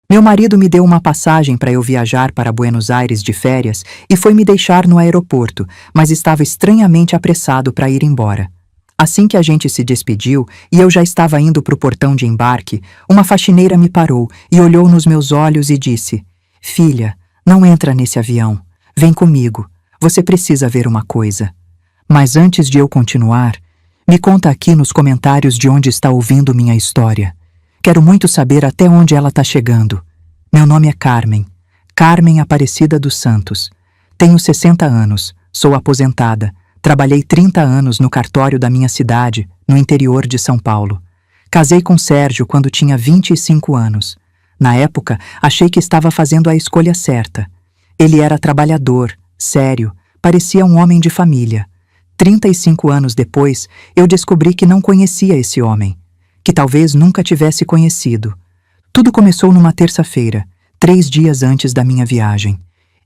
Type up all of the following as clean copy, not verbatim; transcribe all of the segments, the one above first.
Meu marido me deu uma passagem para eu viajar para Buenos Aires de férias e foi me deixar no aeroporto, mas estava estranhamente apressado para ir embora. Assim que a gente se despediu e eu já estava indo para o portão de embarque, uma faxineira me parou e olhou nos meus olhos e disse: "Filha, não entra nesse avião. Vem comigo. Você precisa ver uma coisa." Mas antes de eu continuar, me conta aqui nos comentários de onde está ouvindo minha história. Quero muito saber até onde ela está chegando. Meu nome é Carmen. Carmen Aparecida dos Santos. Tenho 60 anos, sou aposentada. Trabalhei 30 anos no cartório da minha cidade, no interior de São Paulo. Casei com Sérgio quando tinha 25 anos. Na época, achei que estava fazendo a escolha certa. Ele era trabalhador, sério, parecia um homem de família. 35 anos depois, eu descobri que não conhecia esse homem, que talvez nunca tivesse conhecido. Tudo começou numa terça-feira, 3 dias antes da minha viagem.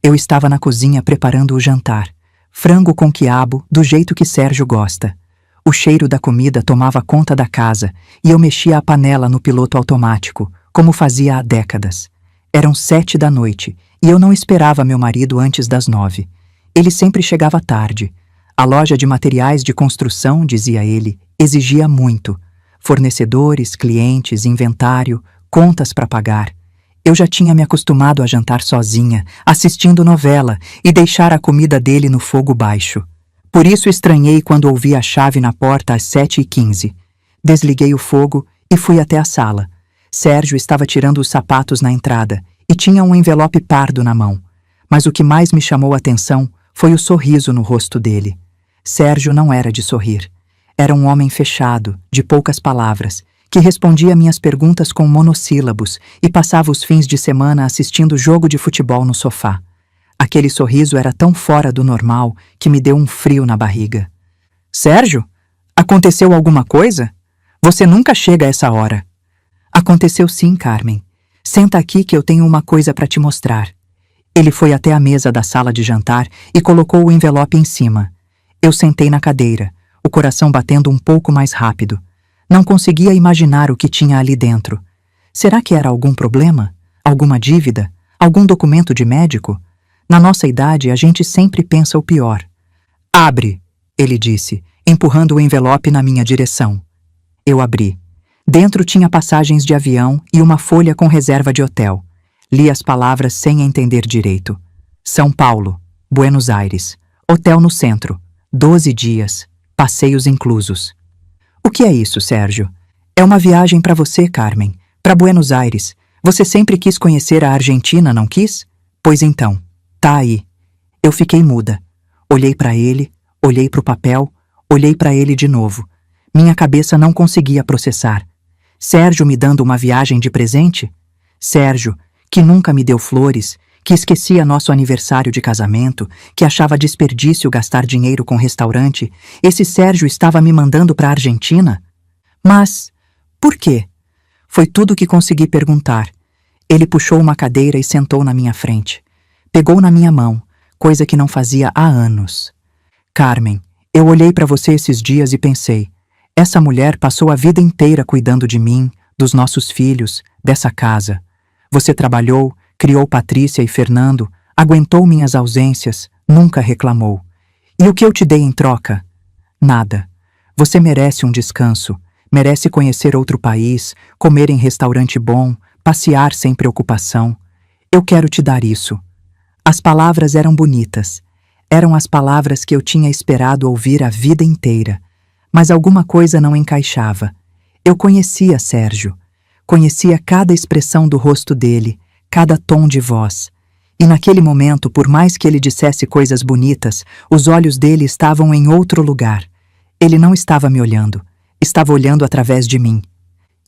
Eu estava na cozinha preparando o jantar. Frango com quiabo, do jeito que Sérgio gosta. O cheiro da comida tomava conta da casa e eu mexia a panela no piloto automático, como fazia há décadas. Eram 7 da noite e eu não esperava meu marido antes das 9. Ele sempre chegava tarde. A loja de materiais de construção, dizia ele, exigia muito. Fornecedores, clientes, inventário, contas para pagar. Eu já tinha me acostumado a jantar sozinha, assistindo novela e deixar a comida dele no fogo baixo. Por isso estranhei quando ouvi a chave na porta às 7h15. Desliguei o fogo e fui até a sala. Sérgio estava tirando os sapatos na entrada e tinha um envelope pardo na mão. Mas o que mais me chamou a atenção foi o sorriso no rosto dele. Sérgio não era de sorrir. Era um homem fechado, de poucas palavras, que respondia minhas perguntas com monossílabos e passava os fins de semana assistindo jogo de futebol no sofá. Aquele sorriso era tão fora do normal que me deu um frio na barriga. "Sérgio, aconteceu alguma coisa? Você nunca chega a essa hora." "Aconteceu sim, Carmen. Senta aqui que eu tenho uma coisa para te mostrar." Ele foi até a mesa da sala de jantar e colocou o envelope em cima. Eu sentei na cadeira, o coração batendo um pouco mais rápido. Não conseguia imaginar o que tinha ali dentro. Será que era algum problema? Alguma dívida? Algum documento de médico? Na nossa idade, a gente sempre pensa o pior. "Abre", ele disse, empurrando o envelope na minha direção. Eu abri. Dentro tinha passagens de avião e uma folha com reserva de hotel. Li as palavras sem entender direito. São Paulo, Buenos Aires, hotel no centro, 12 dias, passeios inclusos. "O que é isso, Sérgio?" "É uma viagem para você, Carmen, para Buenos Aires. Você sempre quis conhecer a Argentina, não quis? Pois então, tá aí." Eu fiquei muda. Olhei para ele, olhei para o papel, olhei para ele de novo. Minha cabeça não conseguia processar. Sérgio me dando uma viagem de presente? Sérgio, que nunca me deu flores, que esquecia nosso aniversário de casamento, que achava desperdício gastar dinheiro com restaurante, esse Sérgio estava me mandando para a Argentina? Mas, por quê? Foi tudo o que consegui perguntar. Ele puxou uma cadeira e sentou na minha frente. Pegou na minha mão, coisa que não fazia há anos. "Carmen, eu olhei para você esses dias e pensei, essa mulher passou a vida inteira cuidando de mim, dos nossos filhos, dessa casa. Você trabalhou, criou Patrícia e Fernando, aguentou minhas ausências, nunca reclamou. E o que eu te dei em troca? Nada. Você merece um descanso, merece conhecer outro país, comer em restaurante bom, passear sem preocupação. Eu quero te dar isso." As palavras eram bonitas. Eram as palavras que eu tinha esperado ouvir a vida inteira. Mas alguma coisa não encaixava. Eu conhecia Sérgio. Conhecia cada expressão do rosto dele, cada tom de voz. E naquele momento, por mais que ele dissesse coisas bonitas, os olhos dele estavam em outro lugar. Ele não estava me olhando. Estava olhando através de mim.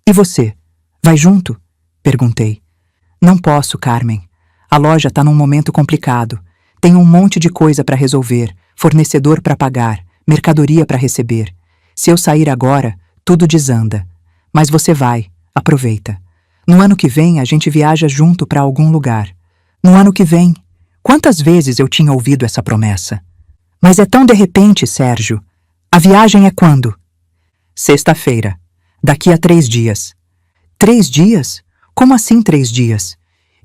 "E você? Vai junto?" perguntei. "Não posso, Carmen. A loja está num momento complicado. Tenho um monte de coisa para resolver, fornecedor para pagar, mercadoria para receber. Se eu sair agora, tudo desanda. Mas você vai, aproveita. No ano que vem, a gente viaja junto para algum lugar. No ano que vem. Quantas vezes eu tinha ouvido essa promessa? Mas é tão de repente, Sérgio. A viagem é quando? Sexta-feira. Daqui a 3 dias. 3 dias? Como assim 3 dias?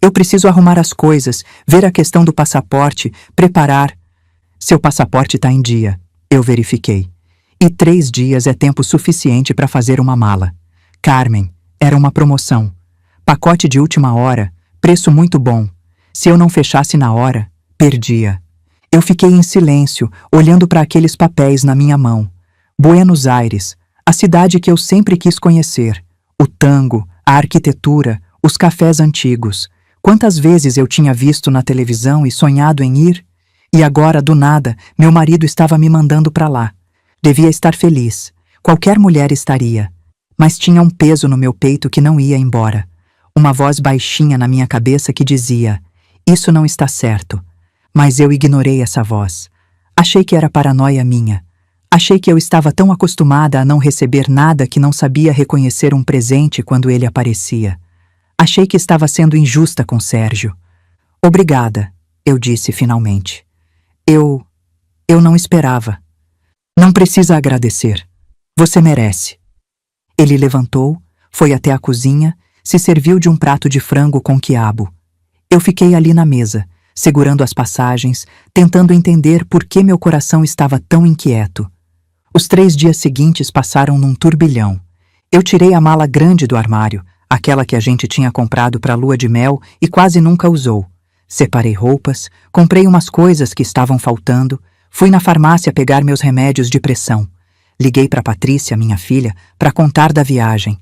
Eu preciso arrumar as coisas, ver a questão do passaporte, preparar. Seu passaporte está em dia, eu verifiquei. E 3 dias é tempo suficiente para fazer uma mala. Carmen, era uma promoção. Pacote de última hora, preço muito bom. Se eu não fechasse na hora, perdia. Eu fiquei em silêncio, olhando para aqueles papéis na minha mão. Buenos Aires, a cidade que eu sempre quis conhecer. O tango, a arquitetura, os cafés antigos. Quantas vezes eu tinha visto na televisão e sonhado em ir? E agora, do nada, meu marido estava me mandando para lá. Devia estar feliz. Qualquer mulher estaria. Mas tinha um peso no meu peito que não ia embora. Uma voz baixinha na minha cabeça que dizia: "Isso não está certo." Mas eu ignorei essa voz. Achei que era paranoia minha. Achei que eu estava tão acostumada a não receber nada que não sabia reconhecer um presente quando ele aparecia. Achei que estava sendo injusta com Sérgio. "Obrigada", eu disse finalmente. Eu não esperava." "Não precisa agradecer. Você merece." Ele levantou, foi até a cozinha, se serviu de um prato de frango com quiabo. Eu fiquei ali na mesa, segurando as passagens, tentando entender por que meu coração estava tão inquieto. Os 3 dias seguintes passaram num turbilhão. Eu tirei a mala grande do armário, aquela que a gente tinha comprado para a lua de mel e quase nunca usou. Separei roupas, comprei umas coisas que estavam faltando, fui na farmácia pegar meus remédios de pressão. Liguei para Patrícia, minha filha, para contar da viagem.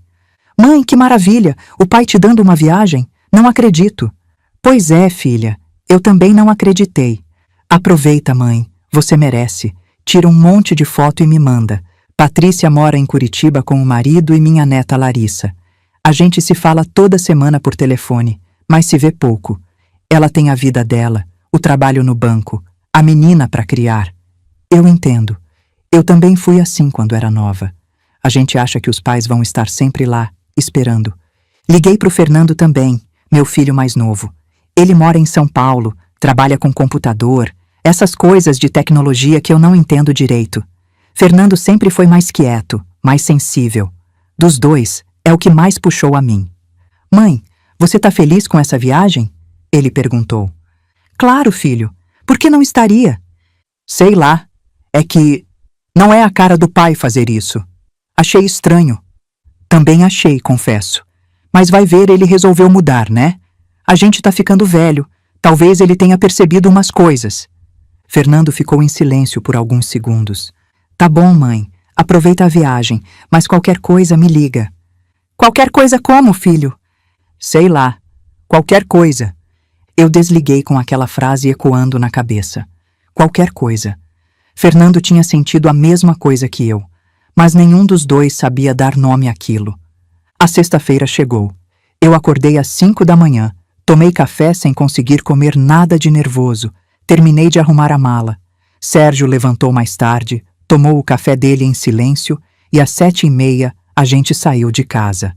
"Mãe, que maravilha! O pai te dando uma viagem? Não acredito." "Pois é, filha. Eu também não acreditei." "Aproveita, mãe. Você merece. Tira um monte de foto e me manda. Patrícia mora em Curitiba com o marido e minha neta Larissa. A gente se fala toda semana por telefone, mas se vê pouco. Ela tem a vida dela, o trabalho no banco, a menina para criar. Eu entendo. Eu também fui assim quando era nova. A gente acha que os pais vão estar sempre lá, esperando." Liguei pro Fernando também, meu filho mais novo. Ele mora em São Paulo, trabalha com computador, essas coisas de tecnologia que eu não entendo direito. Fernando sempre foi mais quieto, mais sensível. Dos dois, é o que mais puxou a mim. "Mãe, você tá feliz com essa viagem?" Ele perguntou. "Claro, filho. Por que não estaria?" "Sei lá. É que não é a cara do pai fazer isso. Achei estranho." "Também achei, confesso. Mas vai ver, ele resolveu mudar, né? A gente tá ficando velho. Talvez ele tenha percebido umas coisas." Fernando ficou em silêncio por alguns segundos. "Tá bom, mãe. Aproveita a viagem, mas qualquer coisa me liga." "Qualquer coisa como, filho?" "Sei lá. Qualquer coisa." Eu desliguei com aquela frase ecoando na cabeça. Qualquer coisa. Fernando tinha sentido a mesma coisa que eu, mas nenhum dos dois sabia dar nome àquilo. A sexta-feira chegou. Eu acordei às 5 da manhã, tomei café sem conseguir comer nada de nervoso, terminei de arrumar a mala. Sérgio levantou mais tarde, tomou o café dele em silêncio e às 7h30 a gente saiu de casa.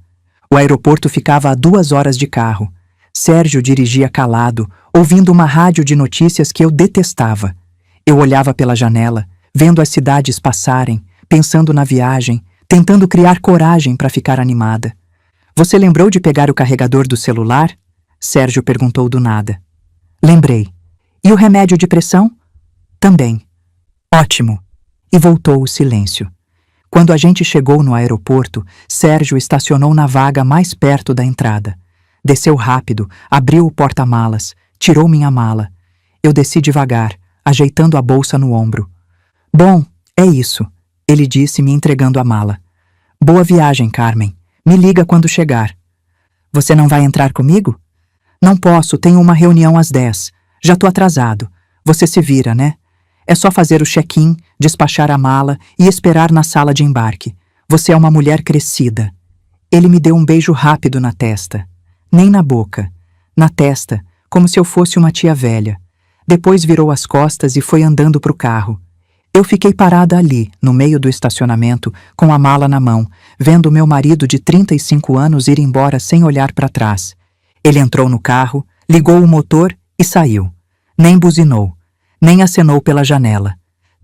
O aeroporto ficava a 2 horas de carro. Sérgio dirigia calado, ouvindo uma rádio de notícias que eu detestava. Eu olhava pela janela, vendo as cidades passarem, pensando na viagem, tentando criar coragem para ficar animada. "Você lembrou de pegar o carregador do celular?" Sérgio perguntou do nada. "Lembrei. E o remédio de pressão?" "Também." "Ótimo." E voltou o silêncio. Quando a gente chegou no aeroporto, Sérgio estacionou na vaga mais perto da entrada. Desceu rápido, abriu o porta-malas, tirou minha mala. Eu desci devagar, ajeitando a bolsa no ombro. "Bom, é isso", ele disse, me entregando a mala. "Boa viagem, Carmen. Me liga quando chegar." "Você não vai entrar comigo?" "Não posso, tenho uma reunião às 10. Já tô atrasado. Você se vira, né? É só fazer o check-in, despachar a mala e esperar na sala de embarque. Você é uma mulher crescida." Ele me deu um beijo rápido na testa. Nem na boca. Na testa, como se eu fosse uma tia velha. Depois virou as costas e foi andando pro carro. Eu fiquei parada ali, no meio do estacionamento, com a mala na mão, vendo meu marido de 35 anos ir embora sem olhar para trás. Ele entrou no carro, ligou o motor e saiu. Nem buzinou, nem acenou pela janela.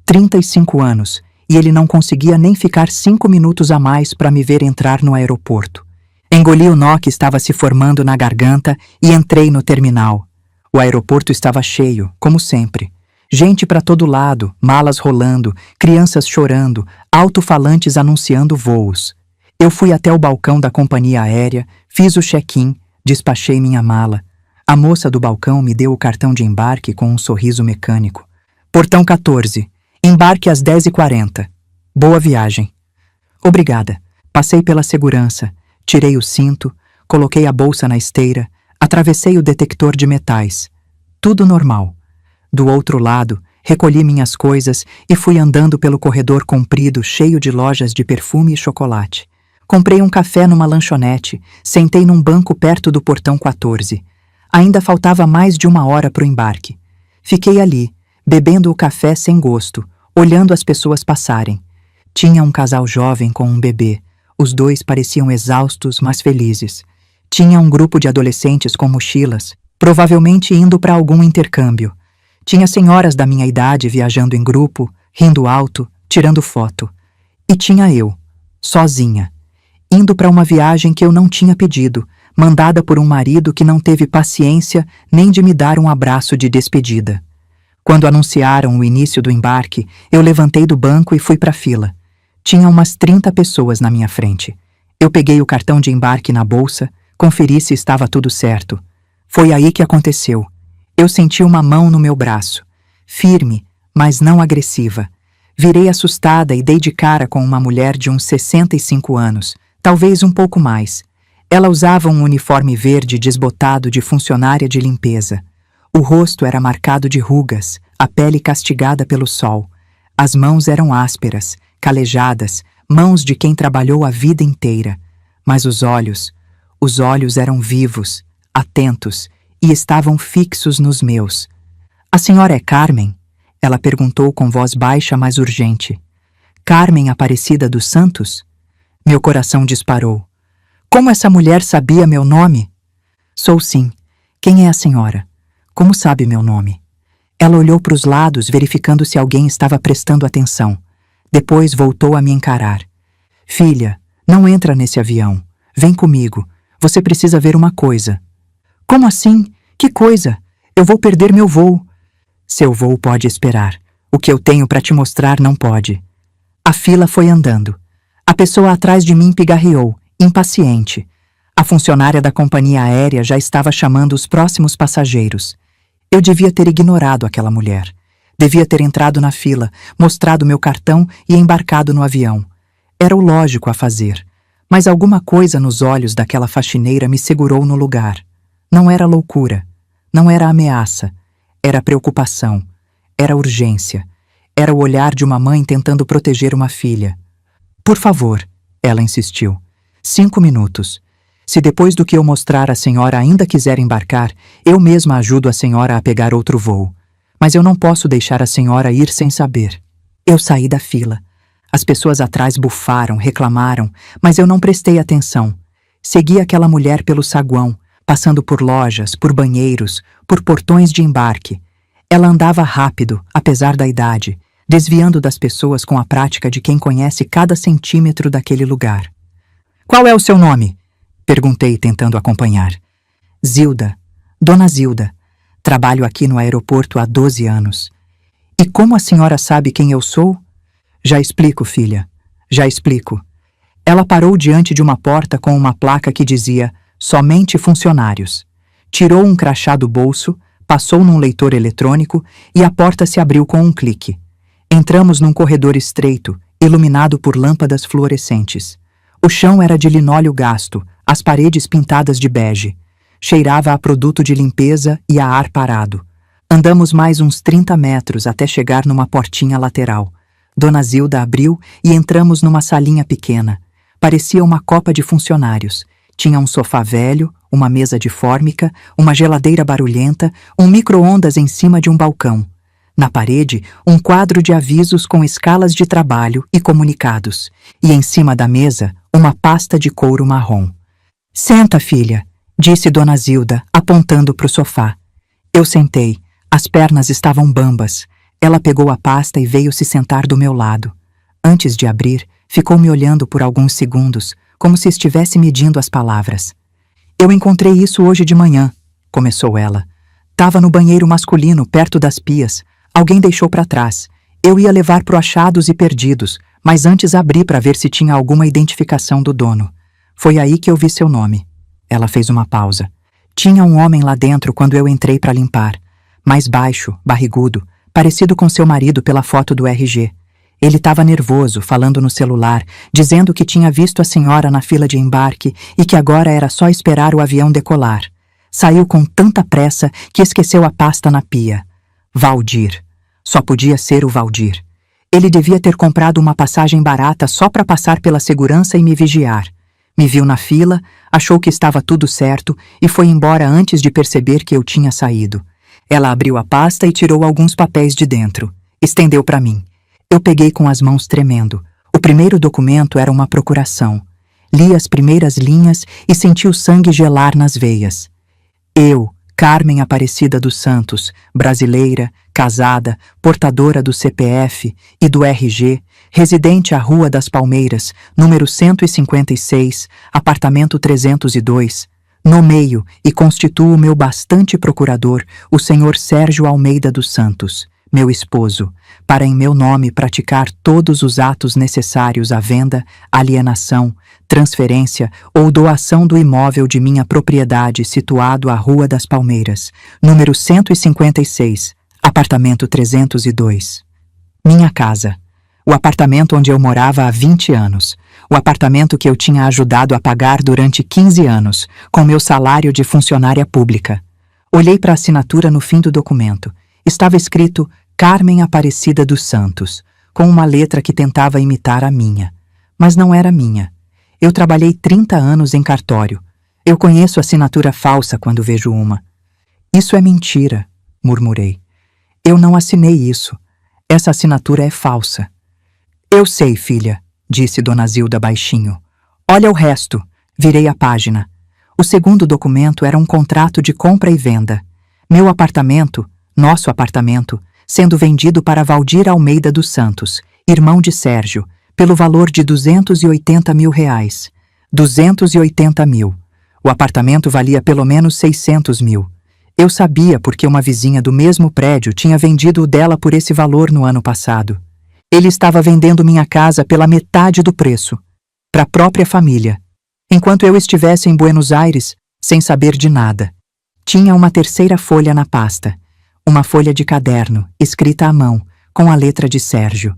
35 anos, e ele não conseguia nem ficar 5 minutos a mais para me ver entrar no aeroporto. Engoli o nó que estava se formando na garganta e entrei no terminal. O aeroporto estava cheio, como sempre. Gente para todo lado, malas rolando, crianças chorando, alto-falantes anunciando voos. Eu fui até o balcão da companhia aérea, fiz o check-in, despachei minha mala. A moça do balcão me deu o cartão de embarque com um sorriso mecânico. Portão 14. Embarque às 10h40. Boa viagem. Obrigada. Passei pela segurança, tirei o cinto, coloquei a bolsa na esteira, atravessei o detector de metais. Tudo normal. Do outro lado, recolhi minhas coisas e fui andando pelo corredor comprido cheio de lojas de perfume e chocolate. Comprei um café numa lanchonete, sentei num banco perto do portão 14. Ainda faltava mais de 1 hora para o embarque. Fiquei ali, bebendo o café sem gosto, olhando as pessoas passarem. Tinha um casal jovem com um bebê. Os dois pareciam exaustos, mas felizes. Tinha um grupo de adolescentes com mochilas, provavelmente indo para algum intercâmbio. Tinha senhoras da minha idade viajando em grupo, rindo alto, tirando foto. E tinha eu, sozinha, indo para uma viagem que eu não tinha pedido, mandada por um marido que não teve paciência nem de me dar um abraço de despedida. Quando anunciaram o início do embarque, eu levantei do banco e fui para a fila. Tinha umas 30 pessoas na minha frente. Eu peguei o cartão de embarque na bolsa, conferi se estava tudo certo. Foi aí que aconteceu. Eu senti uma mão no meu braço, firme, mas não agressiva. Virei assustada e dei de cara com uma mulher de uns 65 anos, talvez um pouco mais. Ela usava um uniforme verde desbotado de funcionária de limpeza. O rosto era marcado de rugas, a pele castigada pelo sol. As mãos eram ásperas, calejadas, mãos de quem trabalhou a vida inteira. Mas os olhos eram vivos, atentos, e estavam fixos nos meus. A senhora é Carmen? Ela perguntou com voz baixa, mas urgente. Carmen Aparecida dos Santos? Meu coração disparou. Como essa mulher sabia meu nome? Sou sim. Quem é a senhora? Como sabe meu nome? Ela olhou para os lados, verificando se alguém estava prestando atenção. Depois voltou a me encarar. Filha, não entra nesse avião. Vem comigo. Você precisa ver uma coisa. Como assim? Que coisa? Eu vou perder meu voo. Seu voo pode esperar. O que eu tenho para te mostrar não pode. A fila foi andando. A pessoa atrás de mim pigarreou, impaciente. A funcionária da companhia aérea já estava chamando os próximos passageiros. Eu devia ter ignorado aquela mulher. Devia ter entrado na fila, mostrado meu cartão e embarcado no avião. Era o lógico a fazer. Mas alguma coisa nos olhos daquela faxineira me segurou no lugar. Não era loucura, não era ameaça, era preocupação, era urgência, era o olhar de uma mãe tentando proteger uma filha. Por favor, ela insistiu. 5 minutos. Se depois do que eu mostrar a senhora ainda quiser embarcar, eu mesma ajudo a senhora a pegar outro voo. Mas eu não posso deixar a senhora ir sem saber. Eu saí da fila. As pessoas atrás bufaram, reclamaram, mas eu não prestei atenção. Segui aquela mulher pelo saguão, passando por lojas, por banheiros, por portões de embarque. Ela andava rápido, apesar da idade, desviando das pessoas com a prática de quem conhece cada centímetro daquele lugar. Qual é o seu nome? Perguntei, tentando acompanhar. Zilda. Dona Zilda. Trabalho aqui no aeroporto há 12 anos. E como a senhora sabe quem eu sou? Já explico, filha. Já explico. Ela parou diante de uma porta com uma placa que dizia somente funcionários. Tirou um crachá do bolso, passou num leitor eletrônico e a porta se abriu com um clique. Entramos num corredor estreito, iluminado por lâmpadas fluorescentes. O chão era de linóleo gasto, as paredes pintadas de bege. Cheirava a produto de limpeza e a ar parado. Andamos mais uns 30 metros até chegar numa portinha lateral. Dona Zilda abriu e entramos numa salinha pequena. Parecia uma copa de funcionários. Tinha um sofá velho, uma mesa de fórmica, uma geladeira barulhenta, um micro-ondas em cima de um balcão. Na parede, um quadro de avisos com escalas de trabalho e comunicados. E em cima da mesa, uma pasta de couro marrom. Senta, filha, disse Dona Zilda, apontando para o sofá. Eu sentei. As pernas estavam bambas. Ela pegou a pasta e veio se sentar do meu lado. Antes de abrir, ficou me olhando por alguns segundos, como se estivesse medindo as palavras. Eu encontrei isso hoje de manhã, começou ela. Tava no banheiro masculino, perto das pias. Alguém deixou para trás. Eu ia levar pro achados e perdidos, mas antes abri para ver se tinha alguma identificação do dono. Foi aí que eu vi seu nome. Ela fez uma pausa. Tinha um homem lá dentro quando eu entrei para limpar. Mais baixo, barrigudo, parecido com seu marido pela foto do RG. Ele estava nervoso, falando no celular, dizendo que tinha visto a senhora na fila de embarque e que agora era só esperar o avião decolar. Saiu com tanta pressa que esqueceu a pasta na pia. Valdir. Só podia ser o Valdir. Ele devia ter comprado uma passagem barata só para passar pela segurança e me vigiar. Me viu na fila, achou que estava tudo certo e foi embora antes de perceber que eu tinha saído. Ela abriu a pasta e tirou alguns papéis de dentro. Estendeu para mim. Eu peguei com as mãos tremendo. O primeiro documento era uma procuração. Li as primeiras linhas e senti o sangue gelar nas veias. Eu, Carmen Aparecida dos Santos, brasileira, casada, portadora do CPF e do RG, residente à Rua das Palmeiras, número 156, apartamento 302, nomeio e constituo o meu bastante procurador, o senhor Sérgio Almeida dos Santos, meu esposo, para em meu nome praticar todos os atos necessários à venda, alienação, transferência ou doação do imóvel de minha propriedade situado à Rua das Palmeiras, número 156, apartamento 302. Minha casa. O apartamento onde eu morava há 20 anos. O apartamento que eu tinha ajudado a pagar durante 15 anos, com meu salário de funcionária pública. Olhei para a assinatura no fim do documento. Estava escrito Carmen Aparecida dos Santos, com uma letra que tentava imitar a minha. Mas não era minha. Eu trabalhei 30 anos em cartório. Eu conheço assinatura falsa quando vejo uma. Isso é mentira, murmurei. Eu não assinei isso. Essa assinatura é falsa. Eu sei, filha, disse Dona Zilda baixinho. Olha o resto. Virei a página. O segundo documento era um contrato de compra e venda. Meu apartamento, nosso apartamento, sendo vendido para Valdir Almeida dos Santos, irmão de Sérgio, pelo valor de R$280 mil. 280 mil. O apartamento valia pelo menos 600 mil. Eu sabia porque uma vizinha do mesmo prédio tinha vendido o dela por esse valor no ano passado. Ele estava vendendo minha casa pela metade do preço, para a própria família, enquanto eu estivesse em Buenos Aires, sem saber de nada. Tinha uma terceira folha na pasta, uma folha de caderno, escrita à mão, com a letra de Sérgio.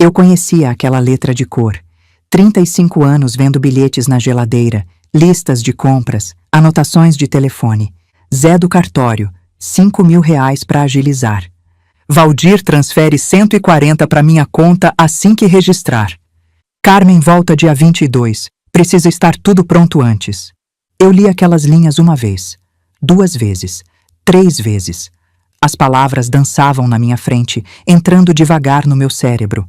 Eu conhecia aquela letra de cor. 35 anos vendo bilhetes na geladeira, listas de compras, anotações de telefone. Zé do cartório, R$5 mil para agilizar. Valdir transfere 140 para minha conta assim que registrar. Carmen volta dia 22, precisa estar tudo pronto antes. Eu li aquelas linhas uma vez, 2 vezes, 3 vezes. As palavras dançavam na minha frente, entrando devagar no meu cérebro.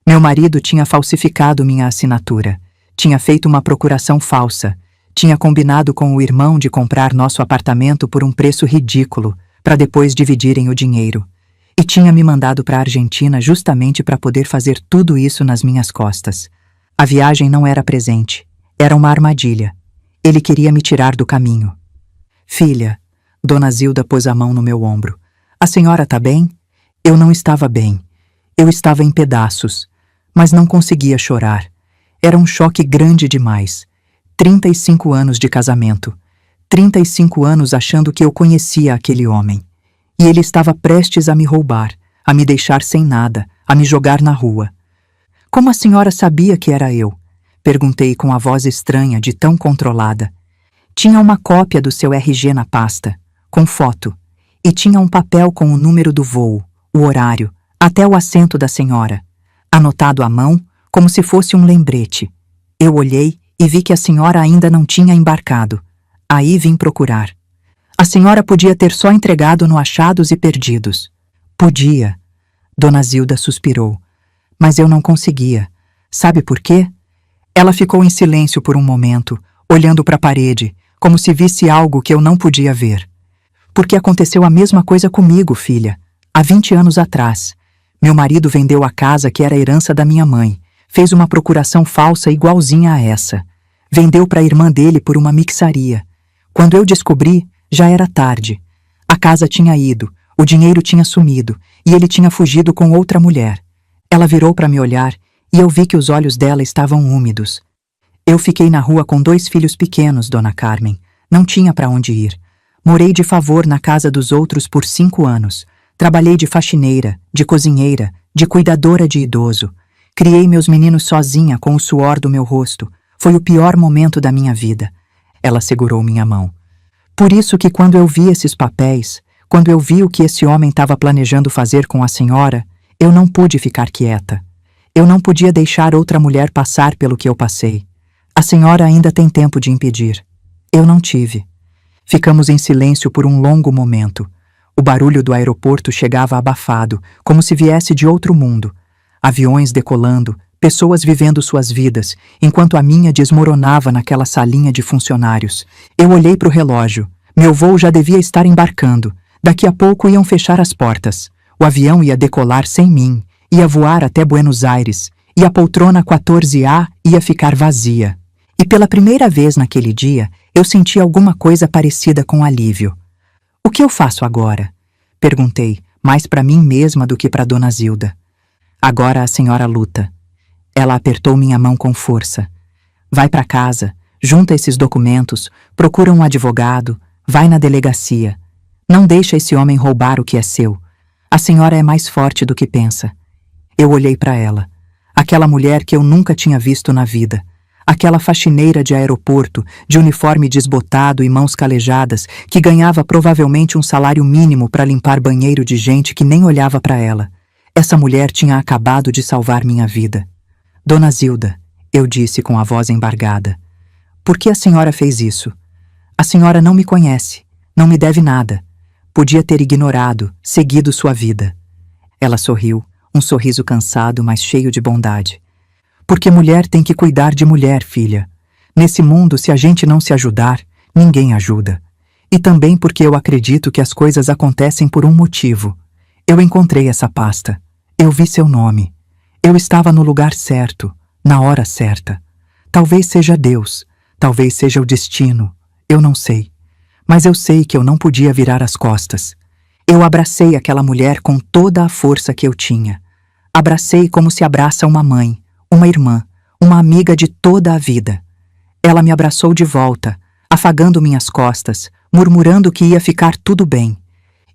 Meu marido tinha falsificado minha assinatura. Tinha feito uma procuração falsa. Tinha combinado com o irmão de comprar nosso apartamento por um preço ridículo, para depois dividirem o dinheiro. E tinha me mandado para a Argentina justamente para poder fazer tudo isso nas minhas costas. A viagem não era presente. Era uma armadilha. Ele queria me tirar do caminho. Filha, Dona Zilda pôs a mão no meu ombro. A senhora tá bem? Eu não estava bem. Eu estava em pedaços, mas não conseguia chorar. Era um choque grande demais. 35 anos de casamento. 35 anos achando que eu conhecia aquele homem. E ele estava prestes a me roubar, a me deixar sem nada, a me jogar na rua. Como a senhora sabia que era eu? Perguntei com a voz estranha de tão controlada. Tinha uma cópia do seu RG na pasta, com foto, e tinha um papel com o número do voo, o horário, até o assento da senhora, anotado à mão, como se fosse um lembrete. Eu olhei e vi que a senhora ainda não tinha embarcado. Aí vim procurar. A senhora podia ter só entregado no Achados e Perdidos. Podia. Dona Zilda suspirou. Mas eu não conseguia. Sabe por quê? Ela ficou em silêncio por um momento, olhando para a parede, como se visse algo que eu não podia ver. Porque aconteceu a mesma coisa comigo, filha. Há 20 anos atrás. Meu marido vendeu a casa que era herança da minha mãe. Fez uma procuração falsa igualzinha a essa. Vendeu para a irmã dele por uma mixaria. Quando eu descobri, já era tarde. A casa tinha ido, o dinheiro tinha sumido e ele tinha fugido com outra mulher. Ela virou para me olhar e eu vi que os olhos dela estavam úmidos. Eu fiquei na rua com 2 filhos pequenos, Dona Carmen. Não tinha para onde ir. Morei de favor na casa dos outros por 5 anos. Trabalhei de faxineira, de cozinheira, de cuidadora de idoso. Criei meus meninos sozinha com o suor do meu rosto. Foi o pior momento da minha vida. Ela segurou minha mão. Por isso que quando eu vi esses papéis, quando eu vi o que esse homem estava planejando fazer com a senhora, eu não pude ficar quieta. Eu não podia deixar outra mulher passar pelo que eu passei. A senhora ainda tem tempo de impedir. Eu não tive. Ficamos em silêncio por um longo momento. O barulho do aeroporto chegava abafado, como se viesse de outro mundo. Aviões decolando, pessoas vivendo suas vidas, enquanto a minha desmoronava naquela salinha de funcionários. Eu olhei para o relógio. Meu voo já devia estar embarcando. Daqui a pouco iam fechar as portas. O avião ia decolar sem mim, ia voar até Buenos Aires, e a poltrona 14A ia ficar vazia. E pela primeira vez naquele dia, eu senti alguma coisa parecida com alívio. O que eu faço agora? Perguntei, mais para mim mesma do que para Dona Zilda. Agora a senhora luta. Ela apertou minha mão com força. Vai para casa, junta esses documentos, procura um advogado, vai na delegacia. Não deixa esse homem roubar o que é seu. A senhora é mais forte do que pensa. Eu olhei para ela. Aquela mulher que eu nunca tinha visto na vida. Aquela faxineira de aeroporto, de uniforme desbotado e mãos calejadas, que ganhava provavelmente um salário mínimo para limpar banheiro de gente que nem olhava para ela. Essa mulher tinha acabado de salvar minha vida. Dona Zilda, eu disse com a voz embargada, por que a senhora fez isso? A senhora não me conhece, não me deve nada. Podia ter ignorado, seguido sua vida. Ela sorriu, um sorriso cansado, mas cheio de bondade. Porque mulher tem que cuidar de mulher, filha. Nesse mundo, se a gente não se ajudar, ninguém ajuda. E também porque eu acredito que as coisas acontecem por um motivo. Eu encontrei essa pasta. Eu vi seu nome. Eu estava no lugar certo, na hora certa. Talvez seja Deus, talvez seja o destino, eu não sei. Mas eu sei que eu não podia virar as costas. Eu abracei aquela mulher com toda a força que eu tinha. Abracei como se abraça uma mãe, uma irmã, uma amiga de toda a vida. Ela me abraçou de volta, afagando minhas costas, murmurando que ia ficar tudo bem.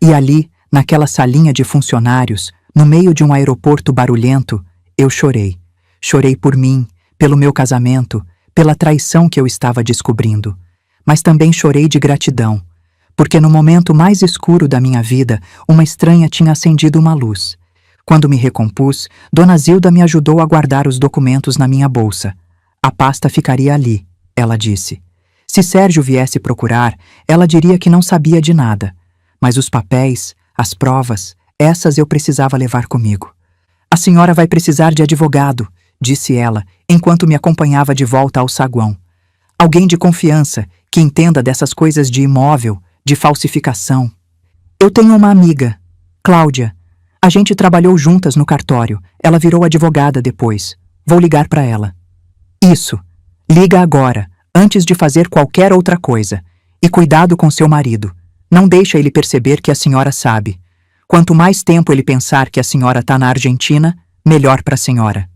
E ali, naquela salinha de funcionários, no meio de um aeroporto barulhento, eu chorei. Chorei por mim, pelo meu casamento, pela traição que eu estava descobrindo. Mas também chorei de gratidão, porque no momento mais escuro da minha vida, uma estranha tinha acendido uma luz. Quando me recompus, Dona Zilda me ajudou a guardar os documentos na minha bolsa. A pasta ficaria ali, ela disse. Se Sérgio viesse procurar, ela diria que não sabia de nada. Mas os papéis, as provas, essas eu precisava levar comigo. A senhora vai precisar de advogado, disse ela, enquanto me acompanhava de volta ao saguão. Alguém de confiança, que entenda dessas coisas de imóvel, de falsificação. Eu tenho uma amiga, Cláudia. A gente trabalhou juntas no cartório. Ela virou advogada depois. Vou ligar para ela. Isso. Liga agora, antes de fazer qualquer outra coisa. E cuidado com seu marido. Não deixa ele perceber que a senhora sabe. Quanto mais tempo ele pensar que a senhora está na Argentina, melhor para a senhora.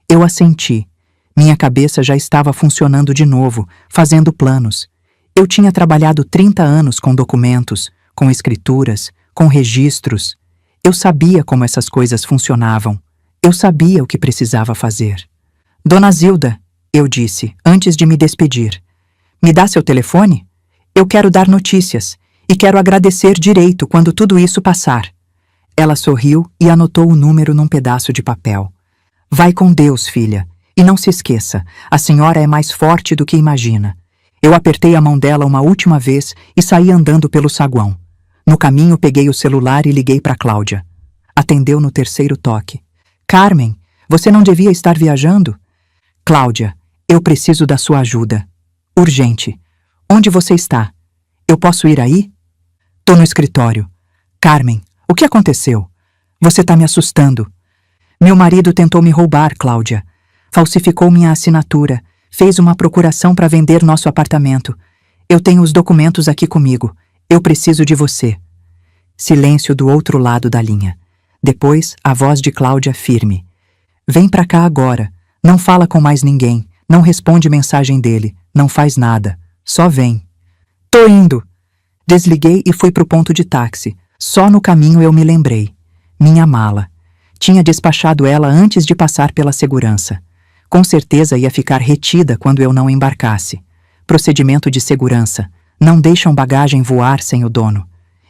Eu assenti. Minha cabeça já estava funcionando de novo, fazendo planos. Eu tinha trabalhado 30 anos com documentos, com escrituras, com registros. Eu sabia como essas coisas funcionavam. Eu sabia o que precisava fazer. Dona Zilda, eu disse, antes de me despedir. Me dá seu telefone? Eu quero dar notícias e quero agradecer direito quando tudo isso passar. Ela sorriu e anotou o número num pedaço de papel. Vai com Deus, filha. E não se esqueça, a senhora é mais forte do que imagina. Eu apertei a mão dela uma última vez e saí andando pelo saguão. No caminho peguei o celular e liguei para Cláudia. Atendeu no terceiro toque. Carmen, você não devia estar viajando? Cláudia, eu preciso da sua ajuda. Urgente. Onde você está? Eu posso ir aí? Tô no escritório. Carmen, o que aconteceu? Você tá me assustando. Meu marido tentou me roubar, Cláudia. Falsificou minha assinatura. Fez uma procuração para vender nosso apartamento. Eu tenho os documentos aqui comigo. Eu preciso de você. Silêncio do outro lado da linha. Depois, a voz de Cláudia firme. Vem pra cá agora. Não fala com mais ninguém. Não responde mensagem dele. Não faz nada. Só vem. Tô indo. Desliguei e fui pro ponto de táxi. Só no caminho eu me lembrei. Minha mala. Tinha despachado ela antes de passar pela segurança. Com certeza ia ficar retida quando eu não embarcasse. Procedimento de segurança. Não deixam bagagem voar sem o dono.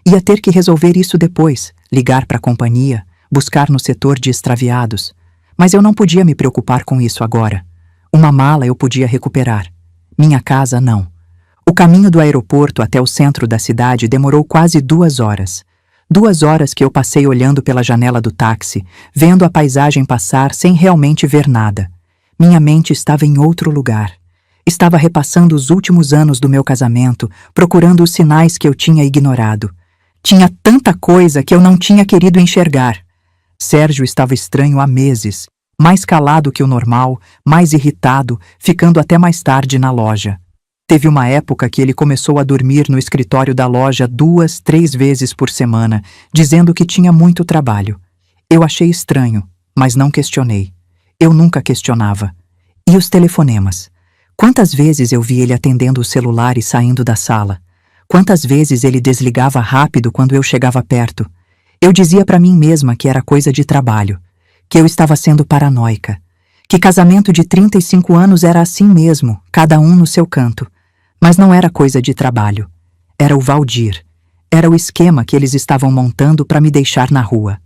Ia ter que resolver isso depois, ligar para a companhia, buscar no setor de extraviados. Mas eu não podia me preocupar com isso agora. Uma mala eu podia recuperar. Minha casa, não. O caminho do aeroporto até o centro da cidade demorou quase 2 horas. 2 horas que eu passei olhando pela janela do táxi, vendo a paisagem passar sem realmente ver nada. Minha mente estava em outro lugar. Estava repassando os últimos anos do meu casamento, procurando os sinais que eu tinha ignorado. Tinha tanta coisa que eu não tinha querido enxergar. Sérgio estava estranho há meses, mais calado que o normal, mais irritado, ficando até mais tarde na loja. Teve uma época que ele começou a dormir no escritório da loja 2, 3 vezes por semana, dizendo que tinha muito trabalho. Eu achei estranho, mas não questionei. Eu nunca questionava. E os telefonemas? Quantas vezes eu vi ele atendendo o celular e saindo da sala? Quantas vezes ele desligava rápido quando eu chegava perto? Eu dizia para mim mesma que era coisa de trabalho, que eu estava sendo paranoica, que casamento de 35 anos era assim mesmo, cada um no seu canto. Mas não era coisa de trabalho. Era o Valdir. Era o esquema que eles estavam montando para me deixar na rua.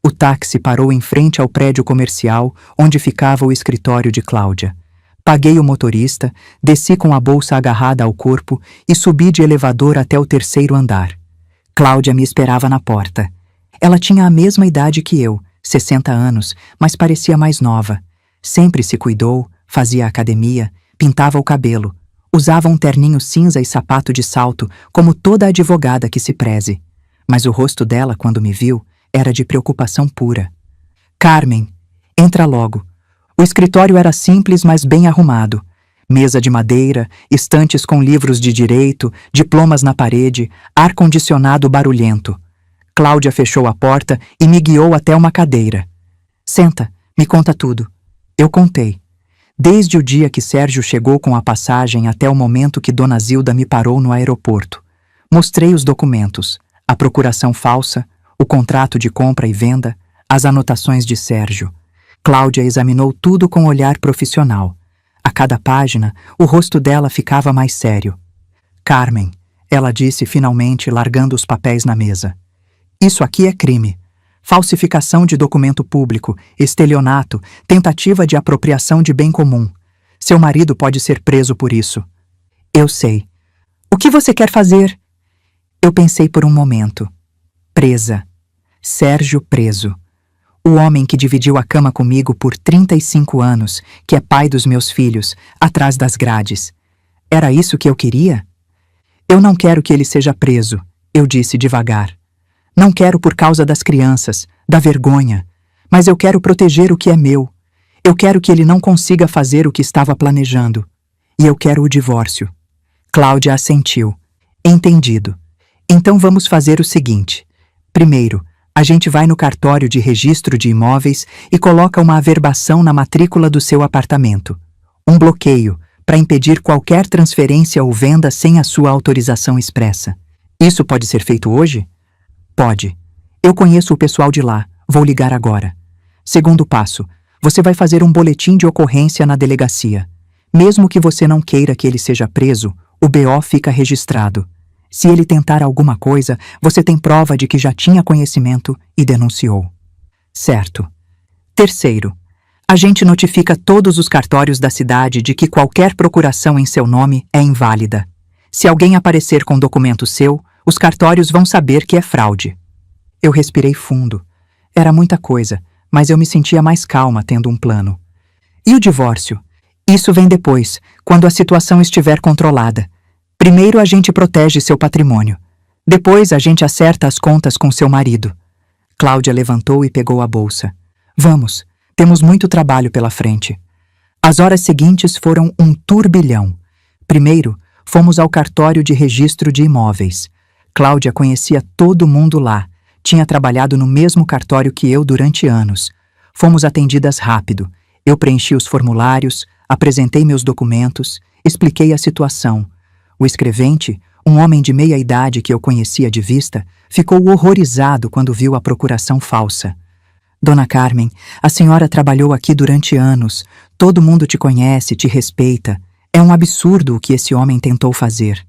O táxi parou em frente ao prédio comercial onde ficava o escritório de Cláudia. Paguei o motorista, desci com a bolsa agarrada ao corpo e subi de elevador até o 3º andar. Cláudia me esperava na porta. Ela tinha a mesma idade que eu, 60 anos, mas parecia mais nova. Sempre se cuidou, fazia academia, pintava o cabelo. Usava um terninho cinza e sapato de salto, como toda advogada que se preze. Mas o rosto dela, quando me viu, era de preocupação pura. Carmen, entra logo. O escritório era simples, mas bem arrumado. Mesa de madeira, estantes com livros de direito, diplomas na parede, ar-condicionado barulhento. Cláudia fechou a porta e me guiou até uma cadeira. Senta, me conta tudo. Eu contei. Desde o dia que Sérgio chegou com a passagem até o momento que Dona Zilda me parou no aeroporto. Mostrei os documentos, a procuração falsa, o contrato de compra e venda, as anotações de Sérgio. Cláudia examinou tudo com olhar profissional. A cada página, o rosto dela ficava mais sério. Carmen, ela disse finalmente, largando os papéis na mesa. Isso aqui é crime. Falsificação de documento público, estelionato, tentativa de apropriação de bem comum. Seu marido pode ser preso por isso. Eu sei. O que você quer fazer? Eu pensei por um momento. Presa. Sérgio preso. O homem que dividiu a cama comigo por 35 anos, que é pai dos meus filhos, atrás das grades. Era isso que eu queria? Eu não quero que ele seja preso, eu disse devagar. Não quero por causa das crianças, da vergonha, mas eu quero proteger o que é meu. Eu quero que ele não consiga fazer o que estava planejando. E eu quero o divórcio. Cláudia assentiu. Entendido. Então vamos fazer o seguinte. Primeiro, a gente vai no cartório de registro de imóveis e coloca uma averbação na matrícula do seu apartamento. Um bloqueio, para impedir qualquer transferência ou venda sem a sua autorização expressa. Isso pode ser feito hoje? Pode. Eu conheço o pessoal de lá. Vou ligar agora. Segundo passo, você vai fazer um boletim de ocorrência na delegacia. Mesmo que você não queira que ele seja preso, o BO fica registrado. Se ele tentar alguma coisa, você tem prova de que já tinha conhecimento e denunciou. Certo. Terceiro, a gente notifica todos os cartórios da cidade de que qualquer procuração em seu nome é inválida. Se alguém aparecer com documento seu, os cartórios vão saber que é fraude. Eu respirei fundo. Era muita coisa, mas eu me sentia mais calma tendo um plano. E o divórcio? Isso vem depois, quando a situação estiver controlada. Primeiro a gente protege seu patrimônio. Depois a gente acerta as contas com seu marido. Cláudia levantou e pegou a bolsa. Vamos, temos muito trabalho pela frente. As horas seguintes foram um turbilhão. Primeiro, fomos ao cartório de registro de imóveis. Cláudia conhecia todo mundo lá. Tinha trabalhado no mesmo cartório que eu durante anos. Fomos atendidas rápido. Eu preenchi os formulários, apresentei meus documentos, expliquei a situação. O escrevente, um homem de meia idade que eu conhecia de vista, ficou horrorizado quando viu a procuração falsa. Dona Carmen, a senhora trabalhou aqui durante anos. Todo mundo te conhece, te respeita. É um absurdo o que esse homem tentou fazer.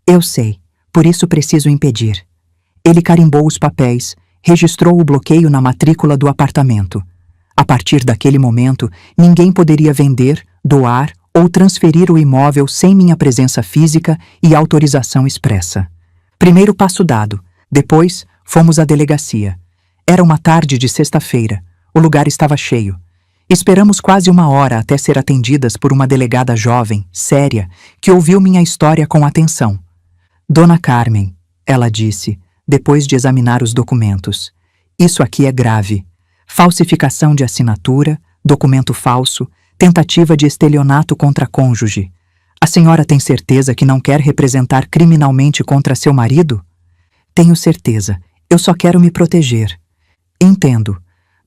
Eu sei, por isso preciso impedir. Ele carimbou os papéis, registrou o bloqueio na matrícula do apartamento. A partir daquele momento, ninguém poderia vender, doar ou transferir o imóvel sem minha presença física e autorização expressa. Primeiro passo dado. Depois, fomos à delegacia. Era uma tarde de sexta-feira. O lugar estava cheio. Esperamos quase uma hora até ser atendidas por uma delegada jovem, séria, que ouviu minha história com atenção. Dona Carmen, ela disse, depois de examinar os documentos. Isso aqui é grave. Falsificação de assinatura, documento falso, tentativa de estelionato contra cônjuge. A senhora tem certeza que não quer representar criminalmente contra seu marido? Tenho certeza. Eu só quero me proteger. Entendo,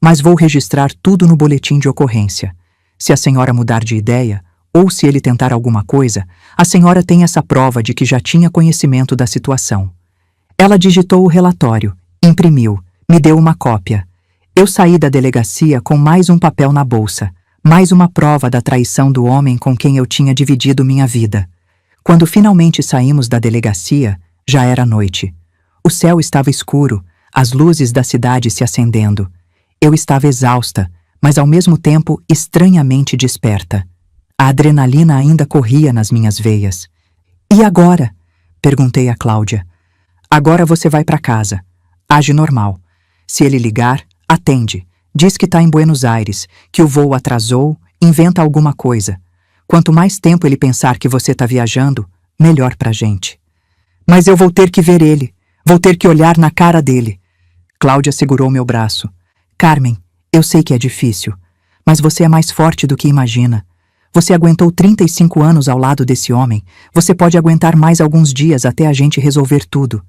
mas vou registrar tudo no boletim de ocorrência. Se a senhora mudar de ideia, ou se ele tentar alguma coisa, a senhora tem essa prova de que já tinha conhecimento da situação. Ela digitou o relatório, imprimiu, me deu uma cópia. Eu saí da delegacia com mais um papel na bolsa, mais uma prova da traição do homem com quem eu tinha dividido minha vida. Quando finalmente saímos da delegacia, já era noite. O céu estava escuro, as luzes da cidade se acendendo. Eu estava exausta, mas ao mesmo tempo estranhamente desperta. A adrenalina ainda corria nas minhas veias. E agora? Perguntei a Cláudia. Agora você vai para casa. Age normal. Se ele ligar, atende. Diz que está em Buenos Aires, que o voo atrasou, inventa alguma coisa. Quanto mais tempo ele pensar que você está viajando, melhor pra gente. Mas eu vou ter que ver ele. Vou ter que olhar na cara dele. Cláudia segurou meu braço. Carmen, eu sei que é difícil, mas você é mais forte do que imagina. Você aguentou 35 anos ao lado desse homem. Você pode aguentar mais alguns dias até a gente resolver tudo.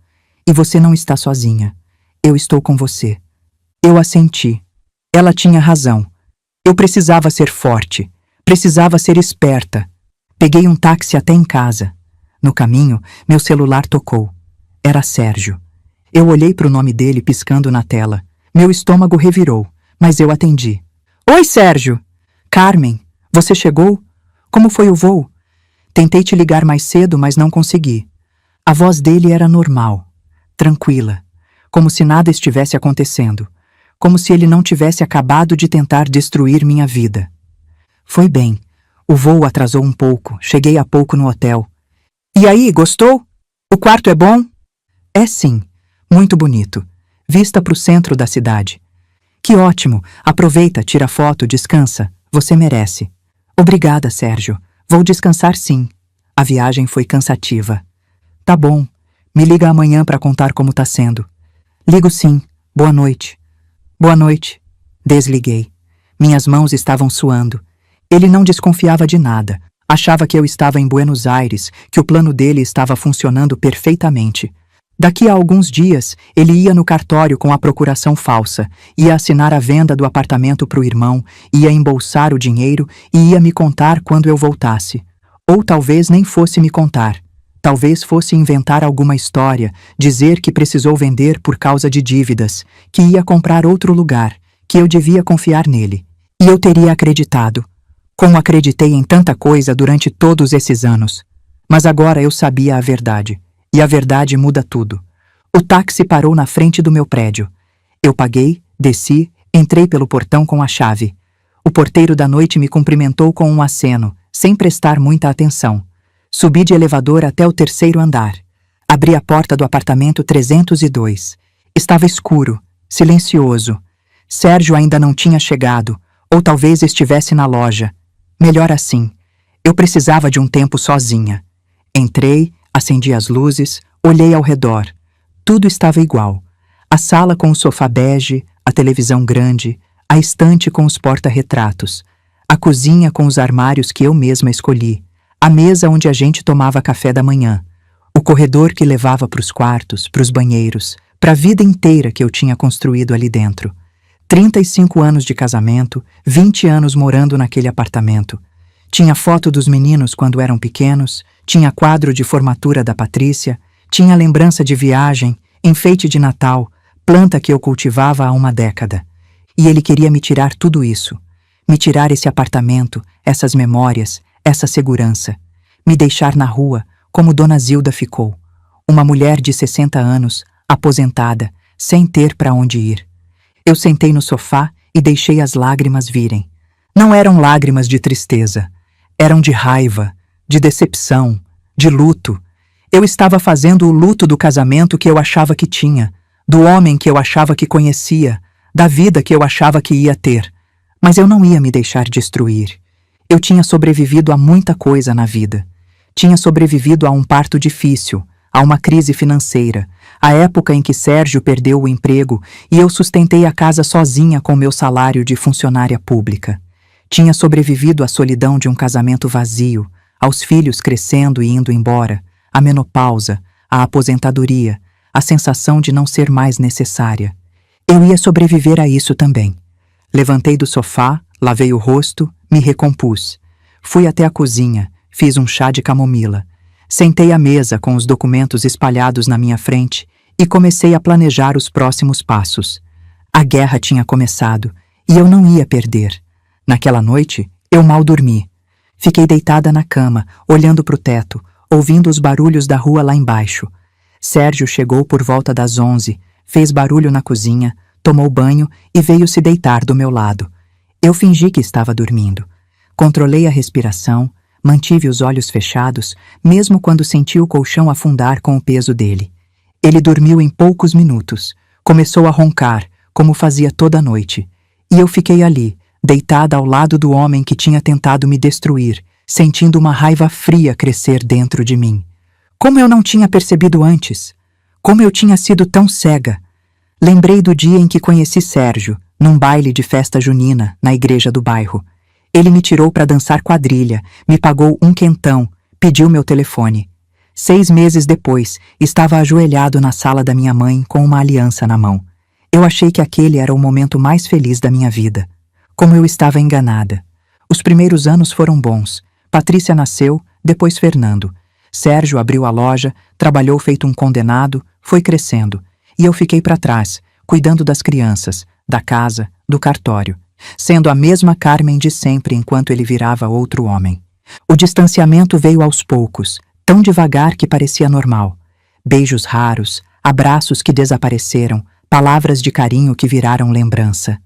E você não está sozinha. Eu estou com você. Eu assenti. Ela tinha razão. Eu precisava ser forte. Precisava ser esperta. Peguei um táxi até em casa. No caminho, meu celular tocou. Era Sérgio. Eu olhei para o nome dele piscando na tela. Meu estômago revirou, mas eu atendi. Oi, Sérgio! Carmen, você chegou? Como foi o voo? Tentei te ligar mais cedo, mas não consegui. A voz dele era normal, tranquila, como se nada estivesse acontecendo, como se ele não tivesse acabado de tentar destruir minha vida. Foi bem. O voo atrasou um pouco, cheguei há pouco no hotel. E aí, gostou? O quarto é bom? É sim, muito bonito. Vista para o centro da cidade. Que ótimo, aproveita, tira foto, descansa, você merece. Obrigada, Sérgio, vou descansar sim. A viagem foi cansativa. Tá bom, me liga amanhã para contar como tá sendo. Ligo sim, boa noite. Boa noite. Desliguei. Minhas mãos estavam suando. Ele não desconfiava de nada. Achava que eu estava em Buenos Aires, que o plano dele estava funcionando perfeitamente. Daqui a alguns dias, ele ia no cartório com a procuração falsa, ia assinar a venda do apartamento para o irmão, ia embolsar o dinheiro e ia me contar quando eu voltasse. Ou talvez nem fosse me contar. Talvez fosse inventar alguma história, dizer que precisou vender por causa de dívidas, que ia comprar outro lugar, que eu devia confiar nele. E eu teria acreditado. Como acreditei em tanta coisa durante todos esses anos. Mas agora eu sabia a verdade. E a verdade muda tudo. O táxi parou na frente do meu prédio. Eu paguei, desci, entrei pelo portão com a chave. O porteiro da noite me cumprimentou com um aceno, sem prestar muita atenção. Subi de elevador até o 3º andar. Abri a porta do apartamento 302. Estava escuro, silencioso. Sérgio ainda não tinha chegado, ou talvez estivesse na loja. Melhor assim. Eu precisava de um tempo sozinha. Entrei, acendi as luzes, olhei ao redor. Tudo estava igual. A sala com o sofá bege, a televisão grande, a estante com os porta-retratos. A cozinha com os armários que eu mesma escolhi, a mesa onde a gente tomava café da manhã, o corredor que levava para os quartos, para os banheiros, para a vida inteira que eu tinha construído ali dentro. 35 anos de casamento, 20 anos morando naquele apartamento. Tinha foto dos meninos quando eram pequenos, tinha quadro de formatura da Patrícia, tinha lembrança de viagem, enfeite de Natal, planta que eu cultivava há uma década. E ele queria me tirar tudo isso. Me tirar esse apartamento, essas memórias, essa segurança. Me deixar na rua, como Dona Zilda ficou. Uma mulher de 60 anos, aposentada, sem ter para onde ir. Eu sentei no sofá e deixei as lágrimas virem. Não eram lágrimas de tristeza. Eram de raiva, de decepção, de luto. Eu estava fazendo o luto do casamento que eu achava que tinha, do homem que eu achava que conhecia, da vida que eu achava que ia ter. Mas eu não ia me deixar destruir. Eu tinha sobrevivido a muita coisa na vida. Tinha sobrevivido a um parto difícil, a uma crise financeira, a época em que Sérgio perdeu o emprego e eu sustentei a casa sozinha com meu salário de funcionária pública. Tinha sobrevivido à solidão de um casamento vazio, aos filhos crescendo e indo embora, à menopausa, à aposentadoria, à sensação de não ser mais necessária. Eu ia sobreviver a isso também. Levantei do sofá, lavei o rosto, me recompus. Fui até a cozinha, fiz um chá de camomila. Sentei à mesa com os documentos espalhados na minha frente e comecei a planejar os próximos passos. A guerra tinha começado e eu não ia perder. Naquela noite, eu mal dormi. Fiquei deitada na cama, olhando para o teto, ouvindo os barulhos da rua lá embaixo. Sérgio chegou por volta das 11, fez barulho na cozinha, tomou banho e veio se deitar do meu lado. Eu fingi que estava dormindo. Controlei a respiração, mantive os olhos fechados, mesmo quando senti o colchão afundar com o peso dele. Ele dormiu em poucos minutos. Começou a roncar, como fazia toda noite. E eu fiquei ali, deitada ao lado do homem que tinha tentado me destruir, sentindo uma raiva fria crescer dentro de mim. Como eu não tinha percebido antes? Como eu tinha sido tão cega? Lembrei do dia em que conheci Sérgio, num baile de festa junina, na igreja do bairro. Ele me tirou para dançar quadrilha, me pagou um quentão, pediu meu telefone. 6 meses depois, estava ajoelhado na sala da minha mãe com uma aliança na mão. Eu achei que aquele era o momento mais feliz da minha vida. Como eu estava enganada. Os primeiros anos foram bons. Patrícia nasceu, depois Fernando. Sérgio abriu a loja, trabalhou feito um condenado, foi crescendo. E eu fiquei para trás, cuidando das crianças, da casa, do cartório, sendo a mesma Carmen de sempre enquanto ele virava outro homem. O distanciamento veio aos poucos, tão devagar que parecia normal. Beijos raros, abraços que desapareceram, palavras de carinho que viraram lembrança.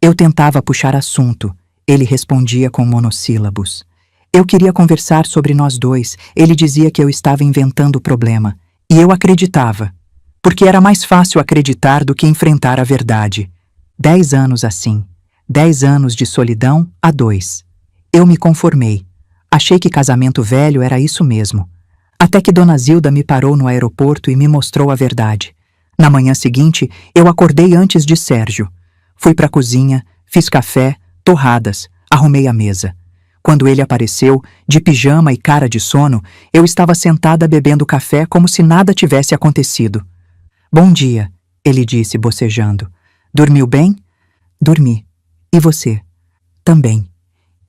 Eu tentava puxar assunto, ele respondia com monossílabos. Eu queria conversar sobre nós dois, ele dizia que eu estava inventando o problema. E eu acreditava, porque era mais fácil acreditar do que enfrentar a verdade. 10 anos assim, 10 anos de solidão a 2. Eu me conformei. Achei que casamento velho era isso mesmo. Até que Dona Zilda me parou no aeroporto e me mostrou a verdade. Na manhã seguinte, eu acordei antes de Sérgio. Fui para a cozinha, fiz café, torradas, arrumei a mesa. Quando ele apareceu, de pijama e cara de sono, eu estava sentada bebendo café como se nada tivesse acontecido. Bom dia, ele disse, bocejando. Dormiu bem? Dormi. E você? Também.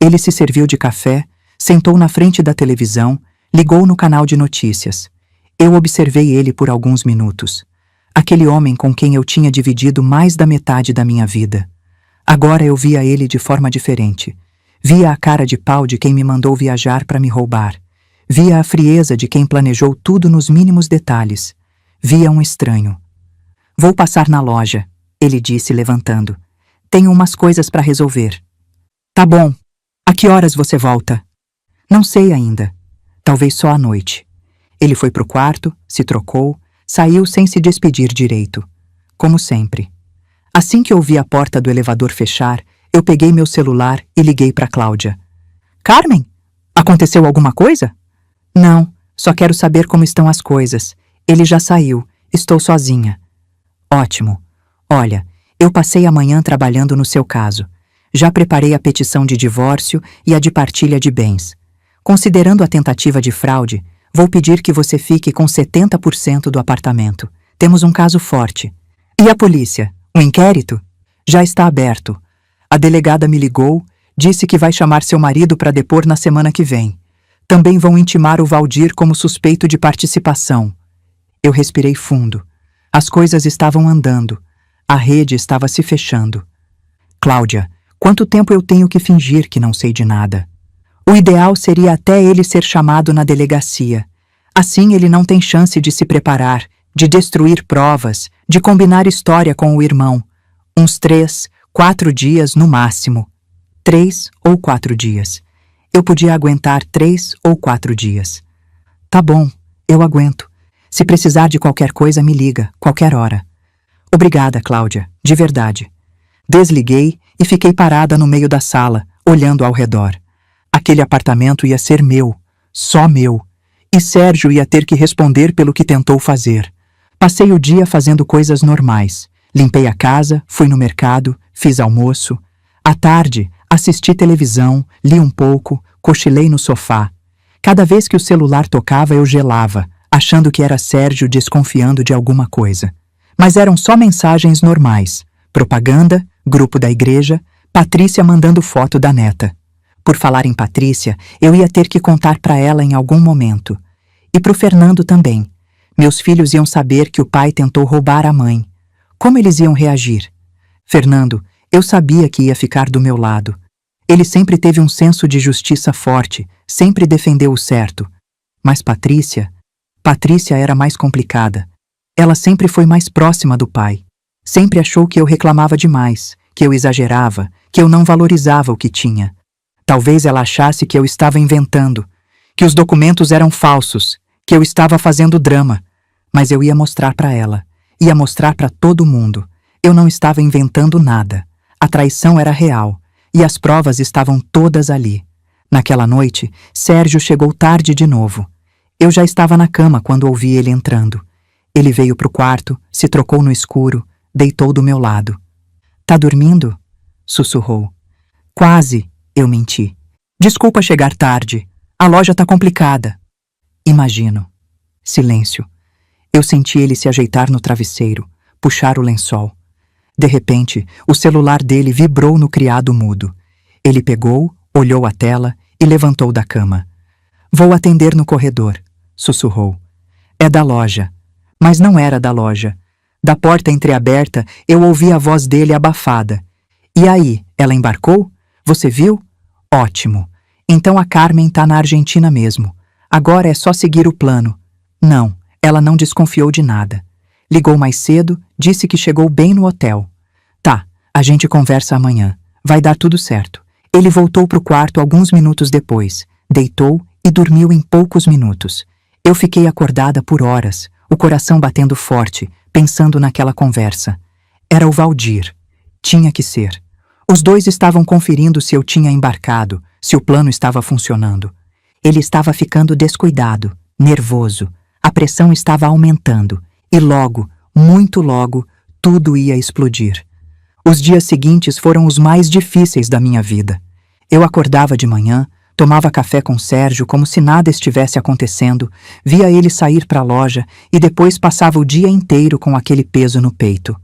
Ele se serviu de café, sentou na frente da televisão, ligou no canal de notícias. Eu observei ele por alguns minutos. Aquele homem com quem eu tinha dividido mais da metade da minha vida. Agora eu via ele de forma diferente. Via a cara de pau de quem me mandou viajar para me roubar. Via a frieza de quem planejou tudo nos mínimos detalhes. Via um estranho. Vou passar na loja, ele disse, levantando. Tenho umas coisas para resolver. Tá bom. A que horas você volta? Não sei ainda. Talvez só à noite. Ele foi pro quarto, se trocou, saiu sem se despedir direito. Como sempre. Assim que ouvi a porta do elevador fechar, eu peguei meu celular e liguei para Cláudia. Carmen? Aconteceu alguma coisa? Não, só quero saber como estão as coisas. Ele já saiu, estou sozinha. Ótimo. Olha, eu passei a manhã trabalhando no seu caso. Já preparei a petição de divórcio e a de partilha de bens. Considerando a tentativa de fraude, vou pedir que você fique com 70% do apartamento. Temos um caso forte. E a polícia? O inquérito? Já está aberto. A delegada me ligou, disse que vai chamar seu marido para depor na semana que vem. Também vão intimar o Valdir como suspeito de participação. Eu respirei fundo. As coisas estavam andando. A rede estava se fechando. Cláudia, quanto tempo eu tenho que fingir que não sei de nada? O ideal seria até ele ser chamado na delegacia. Assim ele não tem chance de se preparar, de destruir provas, de combinar história com o irmão. Uns 3, 4 dias no máximo. 3 ou 4 dias. Eu podia aguentar 3 ou 4 dias. Tá bom, eu aguento. Se precisar de qualquer coisa, me liga, qualquer hora. Obrigada, Cláudia, de verdade. Desliguei e fiquei parada no meio da sala, olhando ao redor. Aquele apartamento ia ser meu, só meu. E Sérgio ia ter que responder pelo que tentou fazer. Passei o dia fazendo coisas normais. Limpei a casa, fui no mercado, fiz almoço. À tarde, assisti televisão, li um pouco, cochilei no sofá. Cada vez que o celular tocava, eu gelava, achando que era Sérgio desconfiando de alguma coisa. Mas eram só mensagens normais. Propaganda, grupo da igreja, Patrícia mandando foto da neta. Por falar em Patrícia, eu ia ter que contar para ela em algum momento. E pro Fernando também. Meus filhos iam saber que o pai tentou roubar a mãe. Como eles iam reagir? Fernando, eu sabia que ia ficar do meu lado. Ele sempre teve um senso de justiça forte, sempre defendeu o certo. Mas Patrícia era mais complicada. Ela sempre foi mais próxima do pai. Sempre achou que eu reclamava demais, que eu exagerava, que eu não valorizava o que tinha. Talvez ela achasse que eu estava inventando, que os documentos eram falsos, que eu estava fazendo drama. Mas eu ia mostrar para ela, ia mostrar para todo mundo. Eu não estava inventando nada. A traição era real, e as provas estavam todas ali. Naquela noite, Sérgio chegou tarde de novo. Eu já estava na cama quando ouvi ele entrando. Ele veio pro quarto, se trocou no escuro, deitou do meu lado. Tá dormindo? Sussurrou. Quase. Eu menti. Desculpa chegar tarde. A loja tá complicada. Imagino. Silêncio. Eu senti ele se ajeitar no travesseiro, puxar o lençol. De repente, o celular dele vibrou no criado mudo. Ele pegou, olhou a tela e levantou da cama. Vou atender no corredor, sussurrou. É da loja. Mas não era da loja. Da porta entreaberta, eu ouvi a voz dele abafada. E aí, ela embarcou? Você viu? Ótimo. Então a Carmen tá na Argentina mesmo. Agora é só seguir o plano. Não, ela não desconfiou de nada. Ligou mais cedo, disse que chegou bem no hotel. Tá, a gente conversa amanhã. Vai dar tudo certo. Ele voltou pro quarto alguns minutos depois, deitou e dormiu em poucos minutos. Eu fiquei acordada por horas, o coração batendo forte, pensando naquela conversa. Era o Valdir. Tinha que ser. Os dois estavam conferindo se eu tinha embarcado, se o plano estava funcionando. Ele estava ficando descuidado, nervoso. A pressão estava aumentando. E logo, muito logo, tudo ia explodir. Os dias seguintes foram os mais difíceis da minha vida. Eu acordava de manhã, tomava café com Sérgio como se nada estivesse acontecendo, via ele sair para a loja e depois passava o dia inteiro com aquele peso no peito.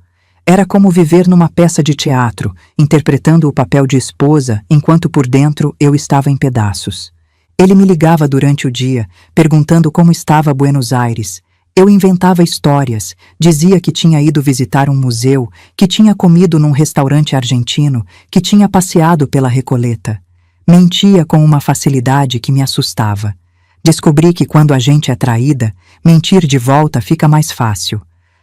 Era como viver numa peça de teatro, interpretando o papel de esposa enquanto por dentro eu estava em pedaços. Ele me ligava durante o dia, perguntando como estava Buenos Aires. Eu inventava histórias, dizia que tinha ido visitar um museu, que tinha comido num restaurante argentino, que tinha passeado pela Recoleta. Mentia com uma facilidade que me assustava. Descobri que quando a gente é traída, mentir de volta fica mais fácil.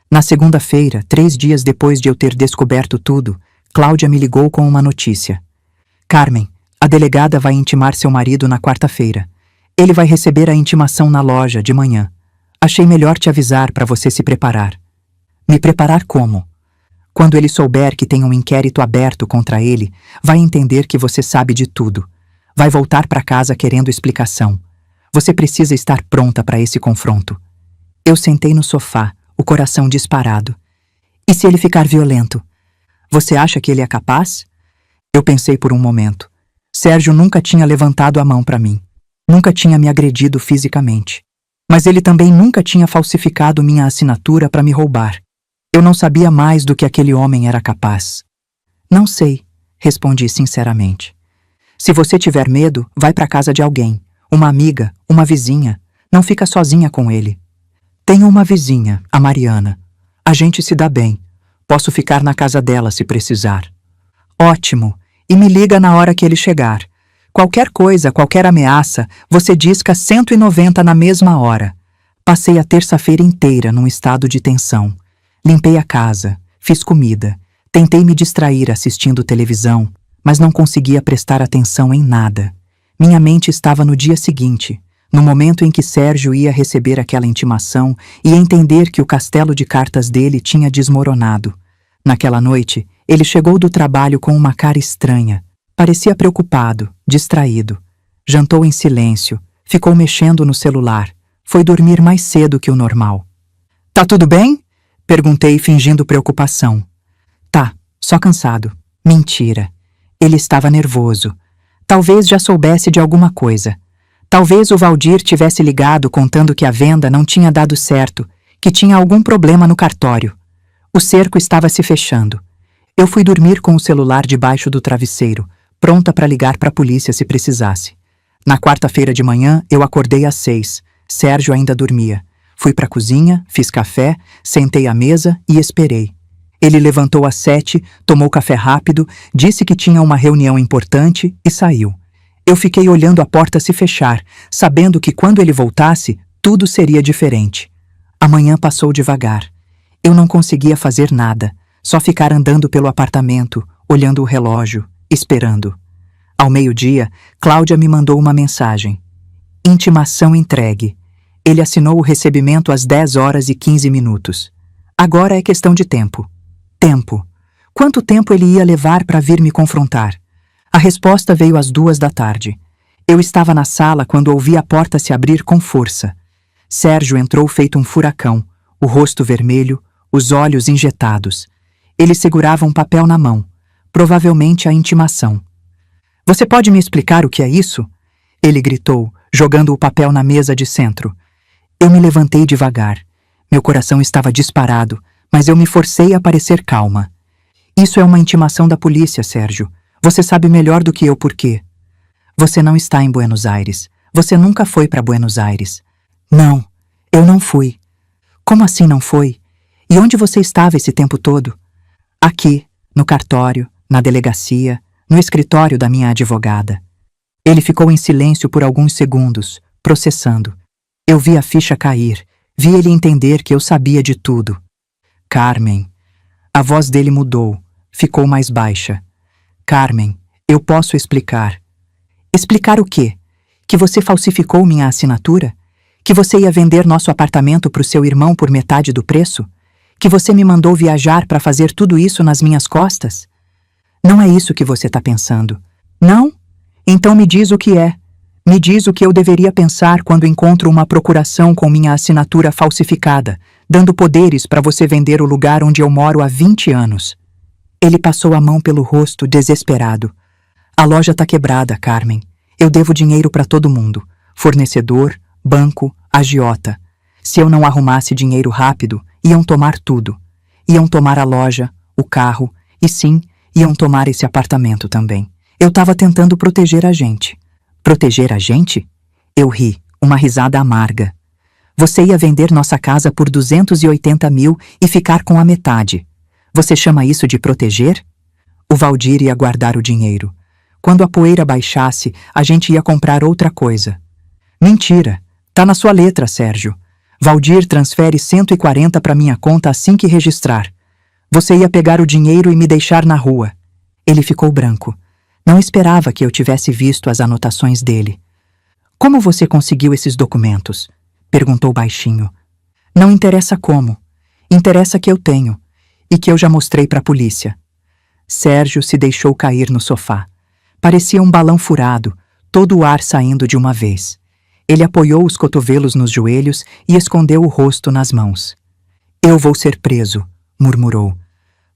Na segunda-feira, 3 dias depois de eu ter descoberto tudo, Cláudia me ligou com uma notícia. Carmen, a delegada vai intimar seu marido na quarta-feira. Ele vai receber a intimação na loja de manhã. Achei melhor te avisar para você se preparar. Me preparar como? Quando ele souber que tem um inquérito aberto contra ele, vai entender que você sabe de tudo. Vai voltar para casa querendo explicação. Você precisa estar pronta para esse confronto. Eu sentei no sofá, o coração disparado. E se ele ficar violento? Você acha que ele é capaz? Eu pensei por um momento. Sérgio nunca tinha levantado a mão para mim. Nunca tinha me agredido fisicamente. Mas ele também nunca tinha falsificado minha assinatura para me roubar. Eu não sabia mais do que aquele homem era capaz. Não sei, respondi sinceramente. Se você tiver medo, vai para casa de alguém. Uma amiga, uma vizinha. Não fica sozinha com ele. Tenho uma vizinha, a Mariana. A gente se dá bem. Posso ficar na casa dela se precisar. Ótimo. E me liga na hora que ele chegar. Qualquer coisa, qualquer ameaça, você disca 190 na mesma hora. Passei a terça-feira inteira num estado de tensão. Limpei a casa, fiz comida, tentei me distrair assistindo televisão, mas não conseguia prestar atenção em nada. Minha mente estava no dia seguinte, no momento em que Sérgio ia receber aquela intimação e entender que o castelo de cartas dele tinha desmoronado. Naquela noite, ele chegou do trabalho com uma cara estranha. Parecia preocupado, distraído. Jantou em silêncio, ficou mexendo no celular. Foi dormir mais cedo que o normal. Tá tudo bem? Perguntei, fingindo preocupação. Tá, só cansado. Mentira. Ele estava nervoso. Talvez já soubesse de alguma coisa. Talvez o Valdir tivesse ligado contando que a venda não tinha dado certo, que tinha algum problema no cartório. O cerco estava se fechando. Eu fui dormir com o celular debaixo do travesseiro, pronta para ligar para a polícia se precisasse. Na quarta-feira de manhã, eu acordei às 6. Sérgio ainda dormia. Fui para a cozinha, fiz café, sentei à mesa e esperei. Ele levantou às 7, tomou café rápido, disse que tinha uma reunião importante e saiu. Eu fiquei olhando a porta se fechar, sabendo que quando ele voltasse, tudo seria diferente. A manhã passou devagar. Eu não conseguia fazer nada, só ficar andando pelo apartamento, olhando o relógio, esperando. Ao meio-dia, Cláudia me mandou uma mensagem. Intimação entregue. Ele assinou o recebimento às 10h15. Agora é questão de tempo. Tempo. Quanto tempo ele ia levar para vir me confrontar? A resposta veio às 2h. Eu estava na sala quando ouvi a porta se abrir com força. Sérgio entrou feito um furacão, o rosto vermelho, os olhos injetados. Ele segurava um papel na mão, provavelmente a intimação. Você pode me explicar o que é isso? Ele gritou, jogando o papel na mesa de centro. Eu me levantei devagar. Meu coração estava disparado, mas eu me forcei a parecer calma. Isso é uma intimação da polícia, Sérgio. Você sabe melhor do que eu por quê. Você não está em Buenos Aires. Você nunca foi para Buenos Aires. Não, eu não fui. Como assim não foi? E onde você estava esse tempo todo? Aqui, no cartório, na delegacia, no escritório da minha advogada. Ele ficou em silêncio por alguns segundos, processando. Eu vi a ficha cair, vi ele entender que eu sabia de tudo. Carmen. A voz dele mudou, ficou mais baixa. Carmen, eu posso explicar. Explicar o quê? Que você falsificou minha assinatura? Que você ia vender nosso apartamento para o seu irmão por metade do preço? Que você me mandou viajar para fazer tudo isso nas minhas costas? Não é isso que você está pensando. Não? Então me diz o que é. Me diz o que eu deveria pensar quando encontro uma procuração com minha assinatura falsificada, dando poderes para você vender o lugar onde eu moro há 20 anos. Ele passou a mão pelo rosto, desesperado. A loja tá quebrada, Carmen. Eu devo dinheiro para todo mundo. Fornecedor, banco, agiota. Se eu não arrumasse dinheiro rápido, iam tomar tudo. Iam tomar a loja, o carro e sim, iam tomar esse apartamento também. Eu estava tentando proteger a gente. Proteger a gente? Eu ri, uma risada amarga. Você ia vender nossa casa por 280 mil e ficar com a metade. Você chama isso de proteger? O Valdir ia guardar o dinheiro. Quando a poeira baixasse, a gente ia comprar outra coisa. Mentira. Tá na sua letra, Sérgio. Valdir transfere 140 para minha conta assim que registrar. Você ia pegar o dinheiro e me deixar na rua. Ele ficou branco. Não esperava que eu tivesse visto as anotações dele. Como você conseguiu esses documentos? Perguntou baixinho. Não interessa como. Interessa que eu tenho. E que eu já mostrei para a polícia. Sérgio se deixou cair no sofá. Parecia um balão furado, todo o ar saindo de uma vez. Ele apoiou os cotovelos nos joelhos e escondeu o rosto nas mãos. Eu vou ser preso, murmurou.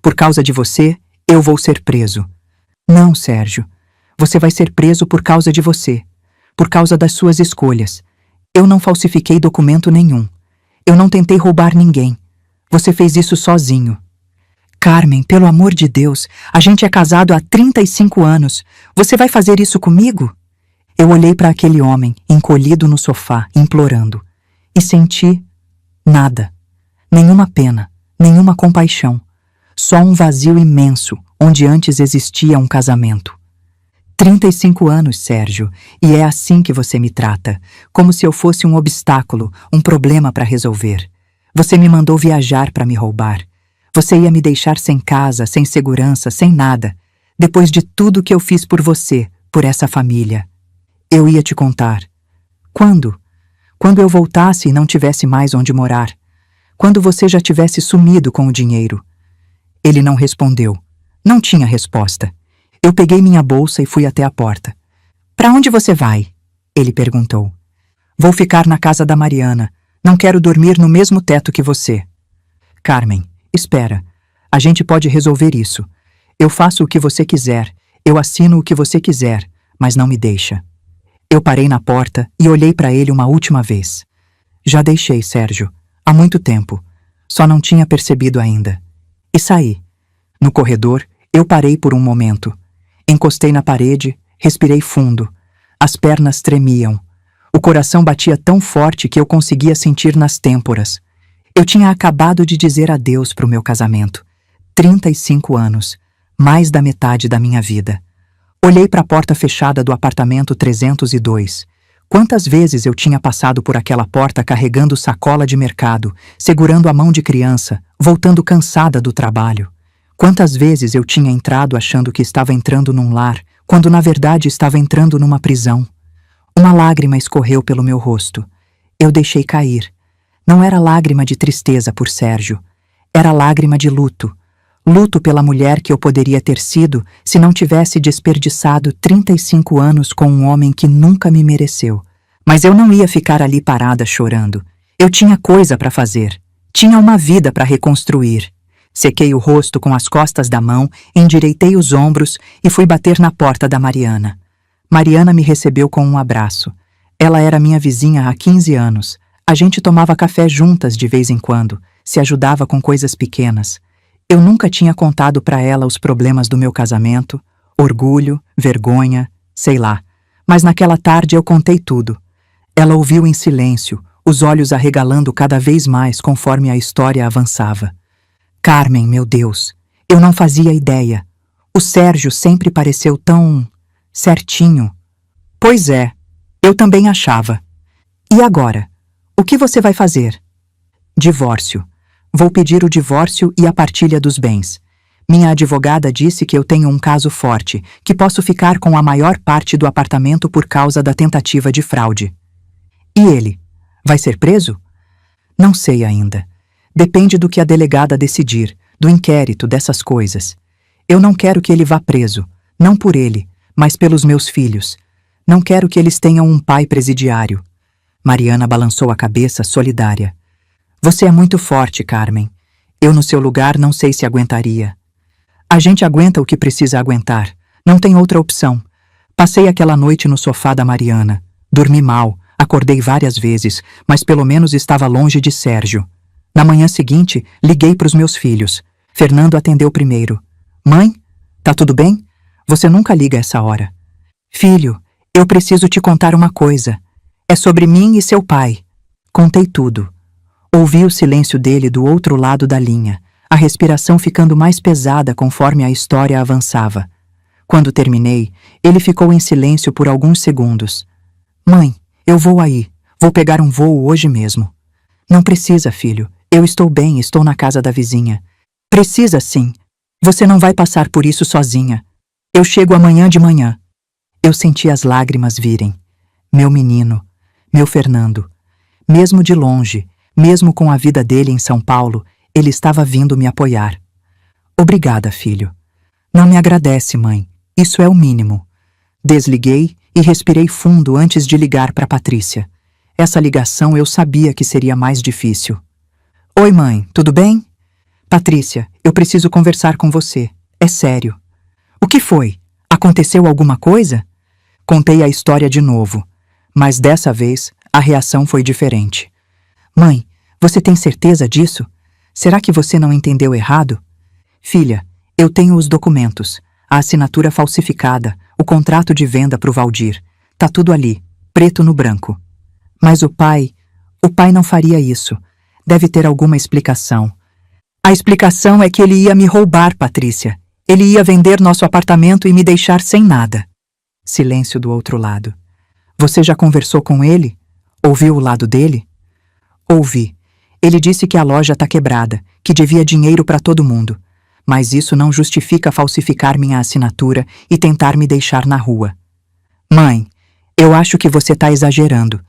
Por causa de você, eu vou ser preso. Não, Sérgio. Você vai ser preso por causa de você. Por causa das suas escolhas. Eu não falsifiquei documento nenhum. Eu não tentei roubar ninguém. Você fez isso sozinho. Carmen, pelo amor de Deus, a gente é casado há 35 anos. Você vai fazer isso comigo? Eu olhei para aquele homem, encolhido no sofá, implorando. E senti nada. Nenhuma pena, nenhuma compaixão. Só um vazio imenso, onde antes existia um casamento. 35 anos, Sérgio, e é assim que você me trata, como se eu fosse um obstáculo, um problema para resolver. Você me mandou viajar para me roubar. Você ia me deixar sem casa, sem segurança, sem nada. Depois de tudo que eu fiz por você, por essa família. Eu ia te contar. Quando? Quando eu voltasse e não tivesse mais onde morar. Quando você já tivesse sumido com o dinheiro. Ele não respondeu. Não tinha resposta. Eu peguei minha bolsa e fui até a porta. Para onde você vai? Ele perguntou. Vou ficar na casa da Mariana. Não quero dormir no mesmo teto que você. Carmen, espera. A gente pode resolver isso. Eu faço o que você quiser. Eu assino o que você quiser, mas não me deixa. Eu parei na porta e olhei para ele uma última vez. Já deixei, Sérgio. Há muito tempo. Só não tinha percebido ainda. E saí. No corredor, eu parei por um momento. Encostei na parede, respirei fundo. As pernas tremiam. O coração batia tão forte que eu conseguia sentir nas têmporas. Eu tinha acabado de dizer adeus para o meu casamento. 35 anos. Mais da metade da minha vida. Olhei para a porta fechada do apartamento 302. Quantas vezes eu tinha passado por aquela porta carregando sacola de mercado, segurando a mão de criança, voltando cansada do trabalho. Quantas vezes eu tinha entrado achando que estava entrando num lar, quando na verdade estava entrando numa prisão. Uma lágrima escorreu pelo meu rosto. Eu deixei cair. Não era lágrima de tristeza por Sérgio. Era lágrima de luto. Luto pela mulher que eu poderia ter sido se não tivesse desperdiçado 35 anos com um homem que nunca me mereceu. Mas eu não ia ficar ali parada chorando. Eu tinha coisa para fazer. Tinha uma vida para reconstruir. Sequei o rosto com as costas da mão, endireitei os ombros e fui bater na porta da Mariana. Mariana me recebeu com um abraço. Ela era minha vizinha há 15 anos. A gente tomava café juntas de vez em quando, se ajudava com coisas pequenas. Eu nunca tinha contado para ela os problemas do meu casamento, orgulho, vergonha, sei lá. Mas naquela tarde eu contei tudo. Ela ouviu em silêncio, os olhos arregalando cada vez mais conforme a história avançava. Carmen, meu Deus, eu não fazia ideia. O Sérgio sempre pareceu tão certinho. Pois é, eu também achava. E agora? O que você vai fazer? Divórcio. Vou pedir o divórcio e a partilha dos bens. Minha advogada disse que eu tenho um caso forte, que posso ficar com a maior parte do apartamento por causa da tentativa de fraude. E ele? Vai ser preso? Não sei ainda. Depende do que a delegada decidir, do inquérito, dessas coisas. Eu não quero que ele vá preso, não por ele, mas pelos meus filhos. Não quero que eles tenham um pai presidiário. Mariana balançou a cabeça, solidária. Você é muito forte, Carmen. Eu no seu lugar não sei se aguentaria. A gente aguenta o que precisa aguentar. Não tem outra opção. Passei aquela noite no sofá da Mariana. Dormi mal, acordei várias vezes, mas pelo menos estava longe de Sérgio. Na manhã seguinte, liguei para os meus filhos. Fernando atendeu primeiro. Mãe, tá tudo bem? Você nunca liga essa hora. Filho, eu preciso te contar uma coisa. É sobre mim e seu pai. Contei tudo. Ouvi o silêncio dele do outro lado da linha, a respiração ficando mais pesada conforme a história avançava. Quando terminei, ele ficou em silêncio por alguns segundos. Mãe, eu vou aí. Vou pegar um voo hoje mesmo. Não precisa, filho. Eu estou bem, estou na casa da vizinha. Precisa sim. Você não vai passar por isso sozinha. Eu chego amanhã de manhã. Eu senti as lágrimas virem. Meu menino, meu Fernando. Mesmo de longe, mesmo com a vida dele em São Paulo, ele estava vindo me apoiar. Obrigada, filho. Não me agradece, mãe. Isso é o mínimo. Desliguei e respirei fundo antes de ligar para Patrícia. Essa ligação eu sabia que seria mais difícil. Oi, mãe, tudo bem? Patrícia, eu preciso conversar com você. É sério. O que foi? Aconteceu alguma coisa? Contei a história de novo, mas dessa vez a reação foi diferente. Mãe, você tem certeza disso? Será que você não entendeu errado? Filha, eu tenho os documentos, a assinatura falsificada, o contrato de venda pro Valdir. Tá tudo ali, preto no branco. Mas o pai não faria isso. Deve ter alguma explicação. A explicação é que ele ia me roubar, Patrícia. Ele ia vender nosso apartamento e me deixar sem nada. Silêncio do outro lado. Você já conversou com ele? Ouviu o lado dele? Ouvi. Ele disse que a loja tá quebrada, que devia dinheiro para todo mundo. Mas isso não justifica falsificar minha assinatura e tentar me deixar na rua. Mãe, eu acho que você tá exagerando.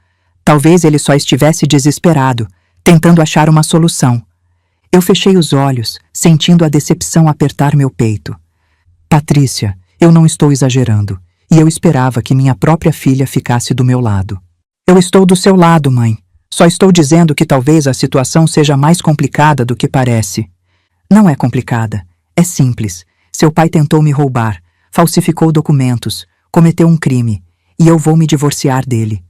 Talvez ele só estivesse desesperado, tentando achar uma solução. Eu fechei os olhos, sentindo a decepção apertar meu peito. Patrícia, eu não estou exagerando, e eu esperava que minha própria filha ficasse do meu lado. Eu estou do seu lado, mãe. Só estou dizendo que talvez a situação seja mais complicada do que parece. Não é complicada, é simples. Seu pai tentou me roubar, falsificou documentos, cometeu um crime, e eu vou me divorciar dele.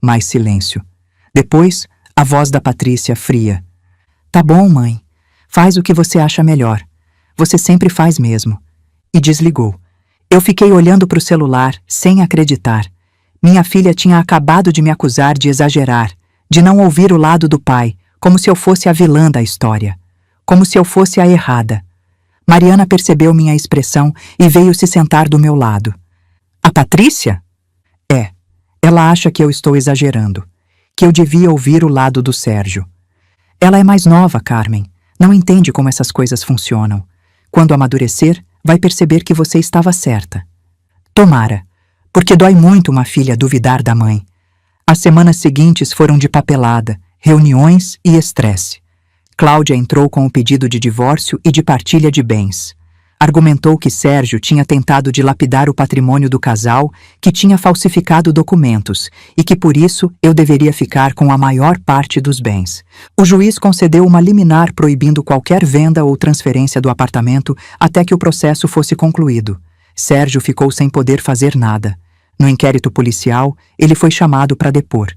Mais silêncio. Depois, a voz da Patrícia fria. Tá bom, mãe. Faz o que você acha melhor. Você sempre faz mesmo. E desligou. Eu fiquei olhando para o celular, sem acreditar. Minha filha tinha acabado de me acusar de exagerar, de não ouvir o lado do pai, como se eu fosse a vilã da história. Como se eu fosse a errada. Mariana percebeu minha expressão e veio se sentar do meu lado. A Patrícia? É. Ela acha que eu estou exagerando. Que eu devia ouvir o lado do Sérgio. Ela é mais nova, Carmen. Não entende como essas coisas funcionam. Quando amadurecer, vai perceber que você estava certa. Tomara, porque dói muito uma filha duvidar da mãe. As semanas seguintes foram de papelada, reuniões e estresse. Cláudia entrou com o pedido de divórcio e de partilha de bens. Argumentou que Sérgio tinha tentado dilapidar o patrimônio do casal, que tinha falsificado documentos e que por isso eu deveria ficar com a maior parte dos bens. O juiz concedeu uma liminar proibindo qualquer venda ou transferência do apartamento até que o processo fosse concluído. Sérgio ficou sem poder fazer nada. No inquérito policial, ele foi chamado para depor.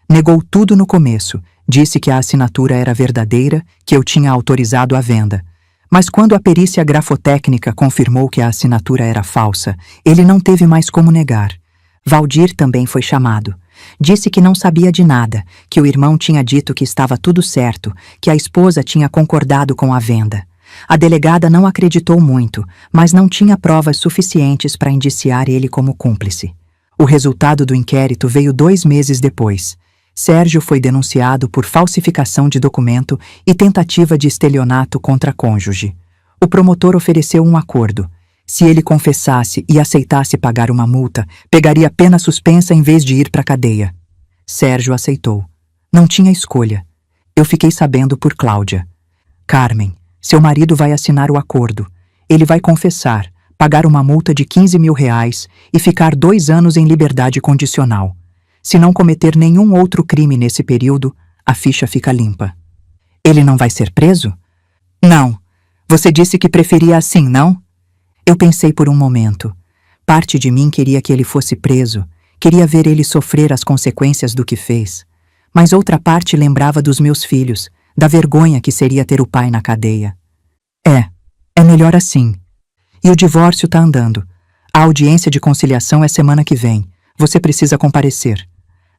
Negou tudo no começo, disse que a assinatura era verdadeira, que eu tinha autorizado a venda. Mas quando a perícia grafotécnica confirmou que a assinatura era falsa, ele não teve mais como negar. Valdir também foi chamado. Disse que não sabia de nada, que o irmão tinha dito que estava tudo certo, que a esposa tinha concordado com a venda. A delegada não acreditou muito, mas não tinha provas suficientes para indiciar ele como cúmplice. O resultado do inquérito veio 2 meses depois. Sérgio foi denunciado por falsificação de documento e tentativa de estelionato contra cônjuge. O promotor ofereceu um acordo. Se ele confessasse e aceitasse pagar uma multa, pegaria pena suspensa em vez de ir para a cadeia. Sérgio aceitou. Não tinha escolha. Eu fiquei sabendo por Cláudia. Carmen, seu marido vai assinar o acordo. Ele vai confessar, pagar uma multa de R$ 15.000 e ficar 2 anos em liberdade condicional. Se não cometer nenhum outro crime nesse período, a ficha fica limpa. Ele não vai ser preso? Não. Você disse que preferia assim, não? Eu pensei por um momento. Parte de mim queria que ele fosse preso, queria ver ele sofrer as consequências do que fez. Mas outra parte lembrava dos meus filhos, da vergonha que seria ter o pai na cadeia. É melhor assim. E o divórcio tá andando. A audiência de conciliação é semana que vem. Você precisa comparecer.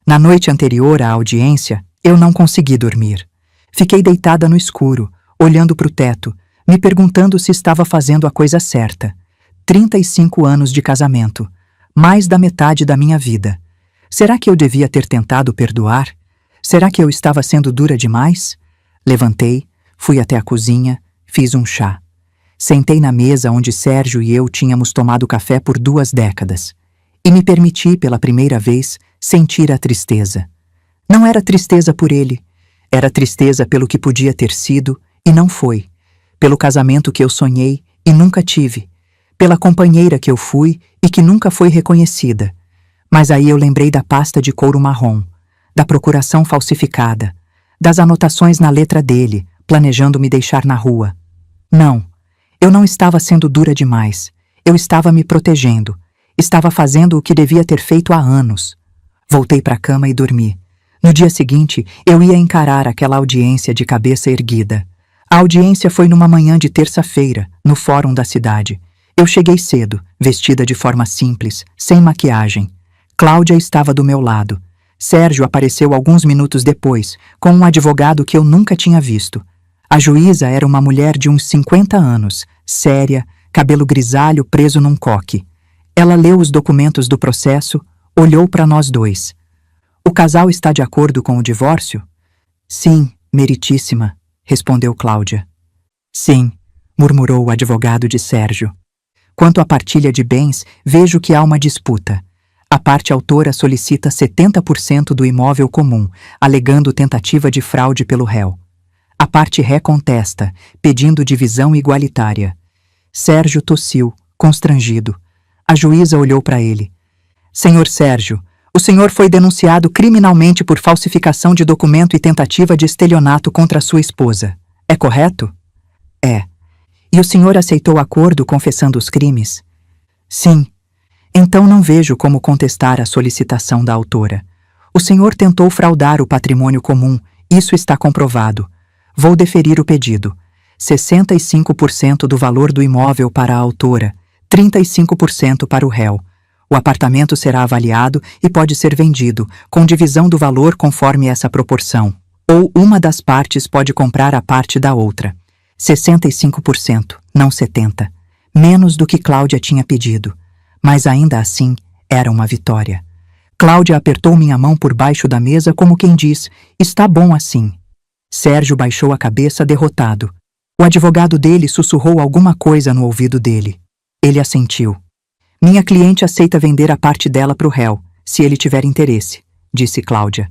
Na noite anterior à audiência, eu não consegui dormir. Fiquei deitada no escuro, olhando para o teto, me perguntando se estava fazendo a coisa certa. 35 anos de casamento, mais da metade da minha vida. Será que eu devia ter tentado perdoar? Será que eu estava sendo dura demais? Levantei, fui até a cozinha, fiz um chá. Sentei na mesa onde Sérgio e eu tínhamos tomado café por 2 décadas. E me permiti, pela primeira vez, sentir a tristeza. Não era tristeza por ele, era tristeza pelo que podia ter sido e não foi, pelo casamento que eu sonhei e nunca tive, pela companheira que eu fui e que nunca foi reconhecida. Mas aí eu lembrei da pasta de couro marrom, da procuração falsificada, das anotações na letra dele, planejando me deixar na rua. Não, eu não estava sendo dura demais, eu estava me protegendo. Estava fazendo o que devia ter feito há anos. Voltei para a cama e dormi. No dia seguinte, eu ia encarar aquela audiência de cabeça erguida. A audiência foi numa manhã de terça-feira, no fórum da cidade. Eu cheguei cedo, vestida de forma simples, sem maquiagem. Cláudia estava do meu lado. Sérgio apareceu alguns minutos depois, com um advogado que eu nunca tinha visto. A juíza era uma mulher de uns 50 anos, séria, cabelo grisalho preso num coque. Ela leu os documentos do processo, olhou para nós dois. O casal está de acordo com o divórcio? Sim, meritíssima, respondeu Cláudia. Sim, murmurou o advogado de Sérgio. Quanto à partilha de bens, vejo que há uma disputa. A parte autora solicita 70% do imóvel comum, alegando tentativa de fraude pelo réu. A parte ré contesta, pedindo divisão igualitária. Sérgio tossiu, constrangido. A juíza olhou para ele. Senhor Sérgio, o senhor foi denunciado criminalmente por falsificação de documento e tentativa de estelionato contra sua esposa. É correto? É. E o senhor aceitou acordo confessando os crimes? Sim. Então não vejo como contestar a solicitação da autora. O senhor tentou fraudar o patrimônio comum, isso está comprovado. Vou deferir o pedido. 65% do valor do imóvel para a autora, 35% para o réu. O apartamento será avaliado e pode ser vendido, com divisão do valor conforme essa proporção. Ou uma das partes pode comprar a parte da outra. 65%, não 70%. Menos do que Cláudia tinha pedido. Mas ainda assim, era uma vitória. Cláudia apertou minha mão por baixo da mesa como quem diz, está bom assim. Sérgio baixou a cabeça derrotado. O advogado dele sussurrou alguma coisa no ouvido dele. Ele assentiu. Minha cliente aceita vender a parte dela para o réu, se ele tiver interesse, disse Cláudia.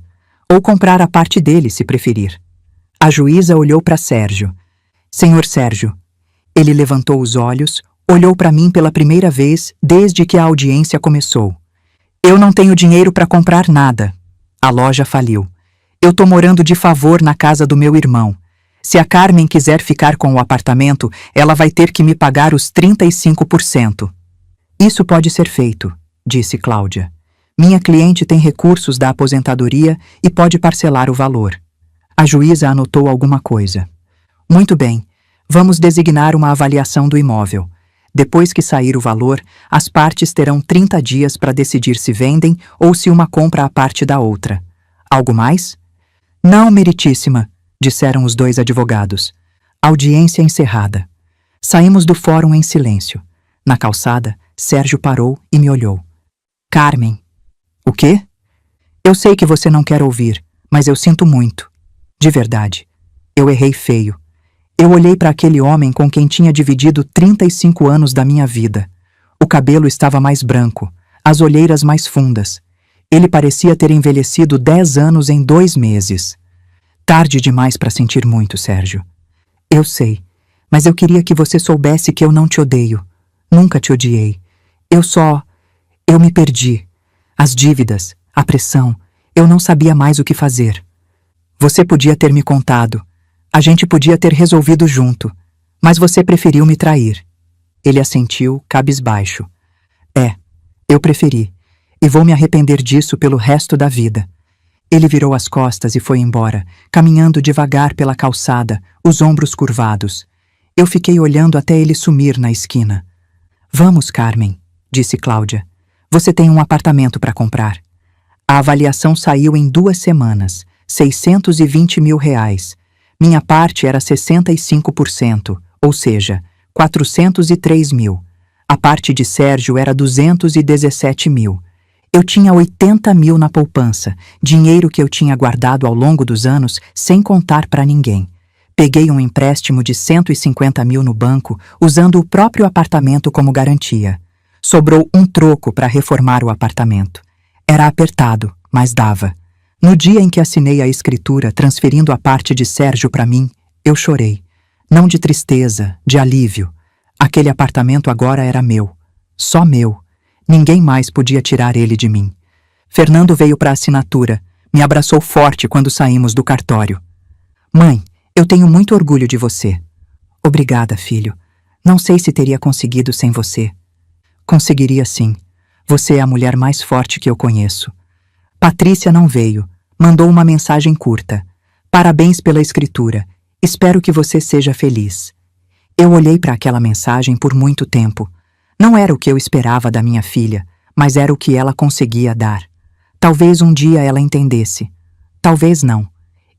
Ou comprar a parte dele, se preferir. A juíza olhou para Sérgio. Senhor Sérgio. Ele levantou os olhos, olhou para mim pela primeira vez desde que a audiência começou. Eu não tenho dinheiro para comprar nada. A loja faliu. Eu tô morando de favor na casa do meu irmão. Se a Carmen quiser ficar com o apartamento, ela vai ter que me pagar os 35%. Isso pode ser feito, disse Cláudia. Minha cliente tem recursos da aposentadoria e pode parcelar o valor. A juíza anotou alguma coisa. Muito bem, vamos designar uma avaliação do imóvel. Depois que sair o valor, as partes terão 30 dias para decidir se vendem ou se uma compra a parte da outra. Algo mais? Não, meritíssima, disseram os dois advogados. Audiência encerrada. Saímos do fórum em silêncio. Na calçada, Sérgio parou e me olhou. Carmen. O quê? Eu sei que você não quer ouvir, mas eu sinto muito. De verdade. Eu errei feio. Eu olhei para aquele homem com quem tinha dividido 35 anos da minha vida. O cabelo estava mais branco, as olheiras mais fundas. Ele parecia ter envelhecido 10 anos em 2 meses. Tarde demais para sentir muito, Sérgio. Eu sei, mas eu queria que você soubesse que eu não te odeio. Nunca te odiei. Eu me perdi. As dívidas, a pressão, eu não sabia mais o que fazer. Você podia ter me contado. A gente podia ter resolvido junto. Mas você preferiu me trair. Ele assentiu, cabisbaixo. É, eu preferi. E vou me arrepender disso pelo resto da vida. Ele virou as costas e foi embora, caminhando devagar pela calçada, os ombros curvados. Eu fiquei olhando até ele sumir na esquina. Vamos, Carmen, disse Cláudia. Você tem um apartamento para comprar. A avaliação saiu em 2 semanas, 620 mil reais. Minha parte era 65%, ou seja, 403 mil. A parte de Sérgio era 217 mil. Eu tinha 80 mil na poupança, dinheiro que eu tinha guardado ao longo dos anos sem contar para ninguém. Peguei um empréstimo de 150 mil no banco, usando o próprio apartamento como garantia. Sobrou um troco para reformar o apartamento. Era apertado, mas dava. No dia em que assinei a escritura transferindo a parte de Sérgio para mim, eu chorei. Não de tristeza, de alívio. Aquele apartamento agora era meu. Só meu. Ninguém mais podia tirar ele de mim. Fernando veio para a assinatura. Me abraçou forte quando saímos do cartório. Mãe, eu tenho muito orgulho de você. Obrigada, filho. Não sei se teria conseguido sem você. Conseguiria sim. Você é a mulher mais forte que eu conheço. Patrícia não veio. Mandou uma mensagem curta. Parabéns pela escritura. Espero que você seja feliz. Eu olhei para aquela mensagem por muito tempo. Não era o que eu esperava da minha filha, mas era o que ela conseguia dar. Talvez um dia ela entendesse. Talvez não.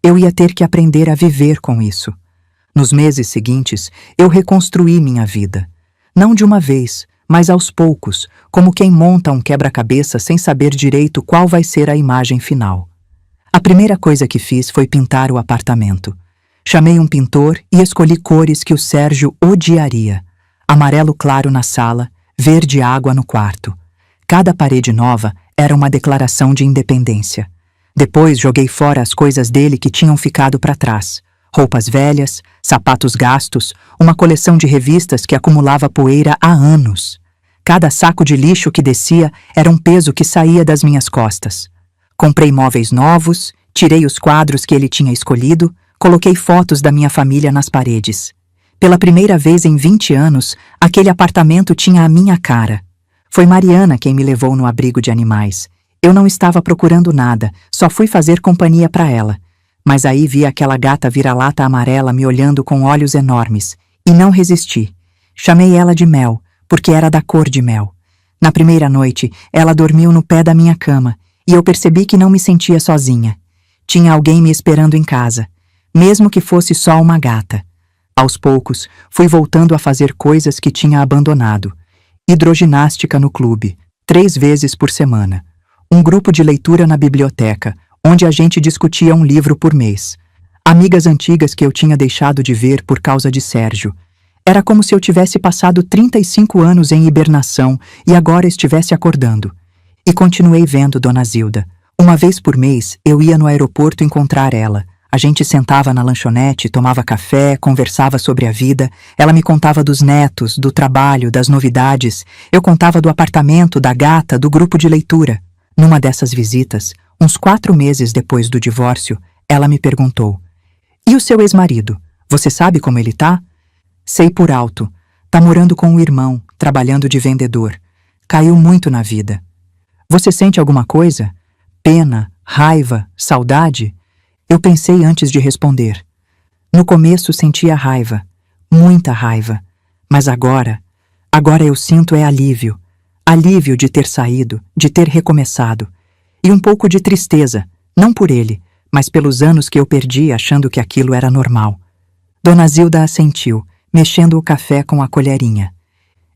Eu ia ter que aprender a viver com isso. Nos meses seguintes, eu reconstruí minha vida. Não de uma vez, mas aos poucos, como quem monta um quebra-cabeça sem saber direito qual vai ser a imagem final. A primeira coisa que fiz foi pintar o apartamento. Chamei um pintor e escolhi cores que o Sérgio odiaria. Amarelo claro na sala, verde água no quarto. Cada parede nova era uma declaração de independência. Depois joguei fora as coisas dele que tinham ficado para trás. Roupas velhas, sapatos gastos, uma coleção de revistas que acumulava poeira há anos. Cada saco de lixo que descia era um peso que saía das minhas costas. Comprei móveis novos, tirei os quadros que ele tinha escolhido, coloquei fotos da minha família nas paredes. Pela primeira vez em 20 anos, aquele apartamento tinha a minha cara. Foi Mariana quem me levou no abrigo de animais. Eu não estava procurando nada, só fui fazer companhia para ela. Mas aí vi aquela gata vira-lata amarela me olhando com olhos enormes, e não resisti. Chamei ela de Mel, porque era da cor de mel. Na primeira noite, ela dormiu no pé da minha cama, e eu percebi que não me sentia sozinha. Tinha alguém me esperando em casa, mesmo que fosse só uma gata. Aos poucos, fui voltando a fazer coisas que tinha abandonado. Hidroginástica no clube, 3 vezes por semana. Um grupo de leitura na biblioteca, onde a gente discutia um livro por mês. Amigas antigas que eu tinha deixado de ver por causa de Sérgio. Era como se eu tivesse passado 35 anos em hibernação e agora estivesse acordando. E continuei vendo Dona Zilda. Uma vez por mês, eu ia no aeroporto encontrar ela. A gente sentava na lanchonete, tomava café, conversava sobre a vida. Ela me contava dos netos, do trabalho, das novidades. Eu contava do apartamento, da gata, do grupo de leitura. Numa dessas visitas, uns 4 meses depois do divórcio, ela me perguntou: "E o seu ex-marido? Você sabe como ele tá?" "Sei por alto. Tá morando com o irmão, trabalhando de vendedor. Caiu muito na vida." "Você sente alguma coisa? Pena, raiva, saudade?" Eu pensei antes de responder. No começo sentia raiva, muita raiva. Mas agora eu sinto alívio. Alívio de ter saído, de ter recomeçado. E um pouco de tristeza, não por ele, mas pelos anos que eu perdi achando que aquilo era normal. Dona Zilda assentiu, mexendo o café com a colherinha.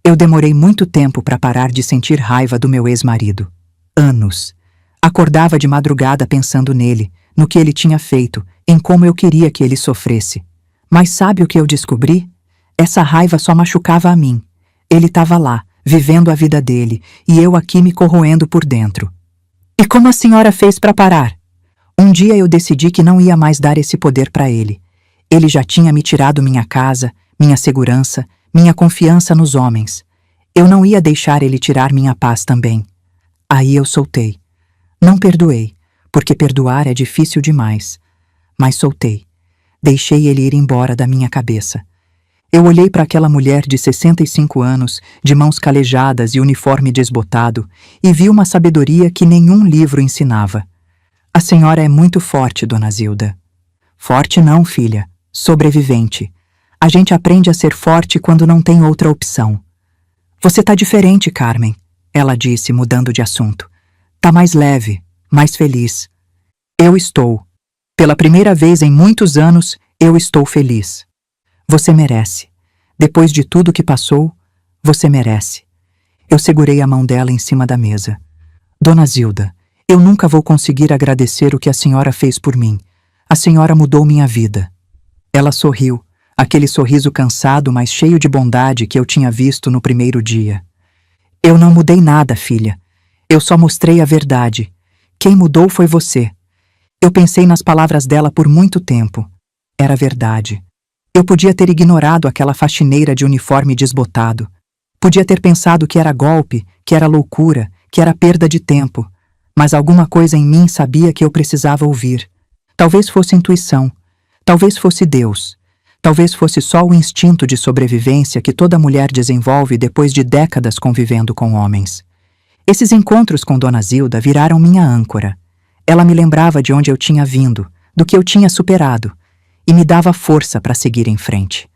Eu demorei muito tempo para parar de sentir raiva do meu ex-marido. Anos. Acordava de madrugada pensando nele, no que ele tinha feito, em como eu queria que ele sofresse. Mas sabe o que eu descobri? Essa raiva só machucava a mim. Ele estava lá, vivendo a vida dele, e eu aqui me corroendo por dentro. E como a senhora fez para parar? Um dia eu decidi que não ia mais dar esse poder para ele. Ele já tinha me tirado minha casa, minha segurança, minha confiança nos homens. Eu não ia deixar ele tirar minha paz também. Aí eu soltei. Não perdoei, porque perdoar é difícil demais. Mas soltei. Deixei ele ir embora da minha cabeça. Eu olhei para aquela mulher de 65 anos, de mãos calejadas e uniforme desbotado, e vi uma sabedoria que nenhum livro ensinava. A senhora é muito forte, Dona Zilda. Forte não, filha. Sobrevivente. A gente aprende a ser forte quando não tem outra opção. Você tá diferente, Carmen, ela disse, mudando de assunto. Tá mais leve, mais feliz. Eu estou. Pela primeira vez em muitos anos, eu estou feliz. Você merece. Depois de tudo que passou, você merece. Eu segurei a mão dela em cima da mesa. Dona Zilda, eu nunca vou conseguir agradecer o que a senhora fez por mim. A senhora mudou minha vida. Ela sorriu, aquele sorriso cansado, mas cheio de bondade que eu tinha visto no primeiro dia. Eu não mudei nada, filha. Eu só mostrei a verdade. Quem mudou foi você. Eu pensei nas palavras dela por muito tempo. Era verdade. Eu podia ter ignorado aquela faxineira de uniforme desbotado. Podia ter pensado que era golpe, que era loucura, que era perda de tempo. Mas alguma coisa em mim sabia que eu precisava ouvir. Talvez fosse intuição. Talvez fosse Deus. Talvez fosse só o instinto de sobrevivência que toda mulher desenvolve depois de décadas convivendo com homens. Esses encontros com Dona Zilda viraram minha âncora. Ela me lembrava de onde eu tinha vindo, do que eu tinha superado, e me dava força para seguir em frente.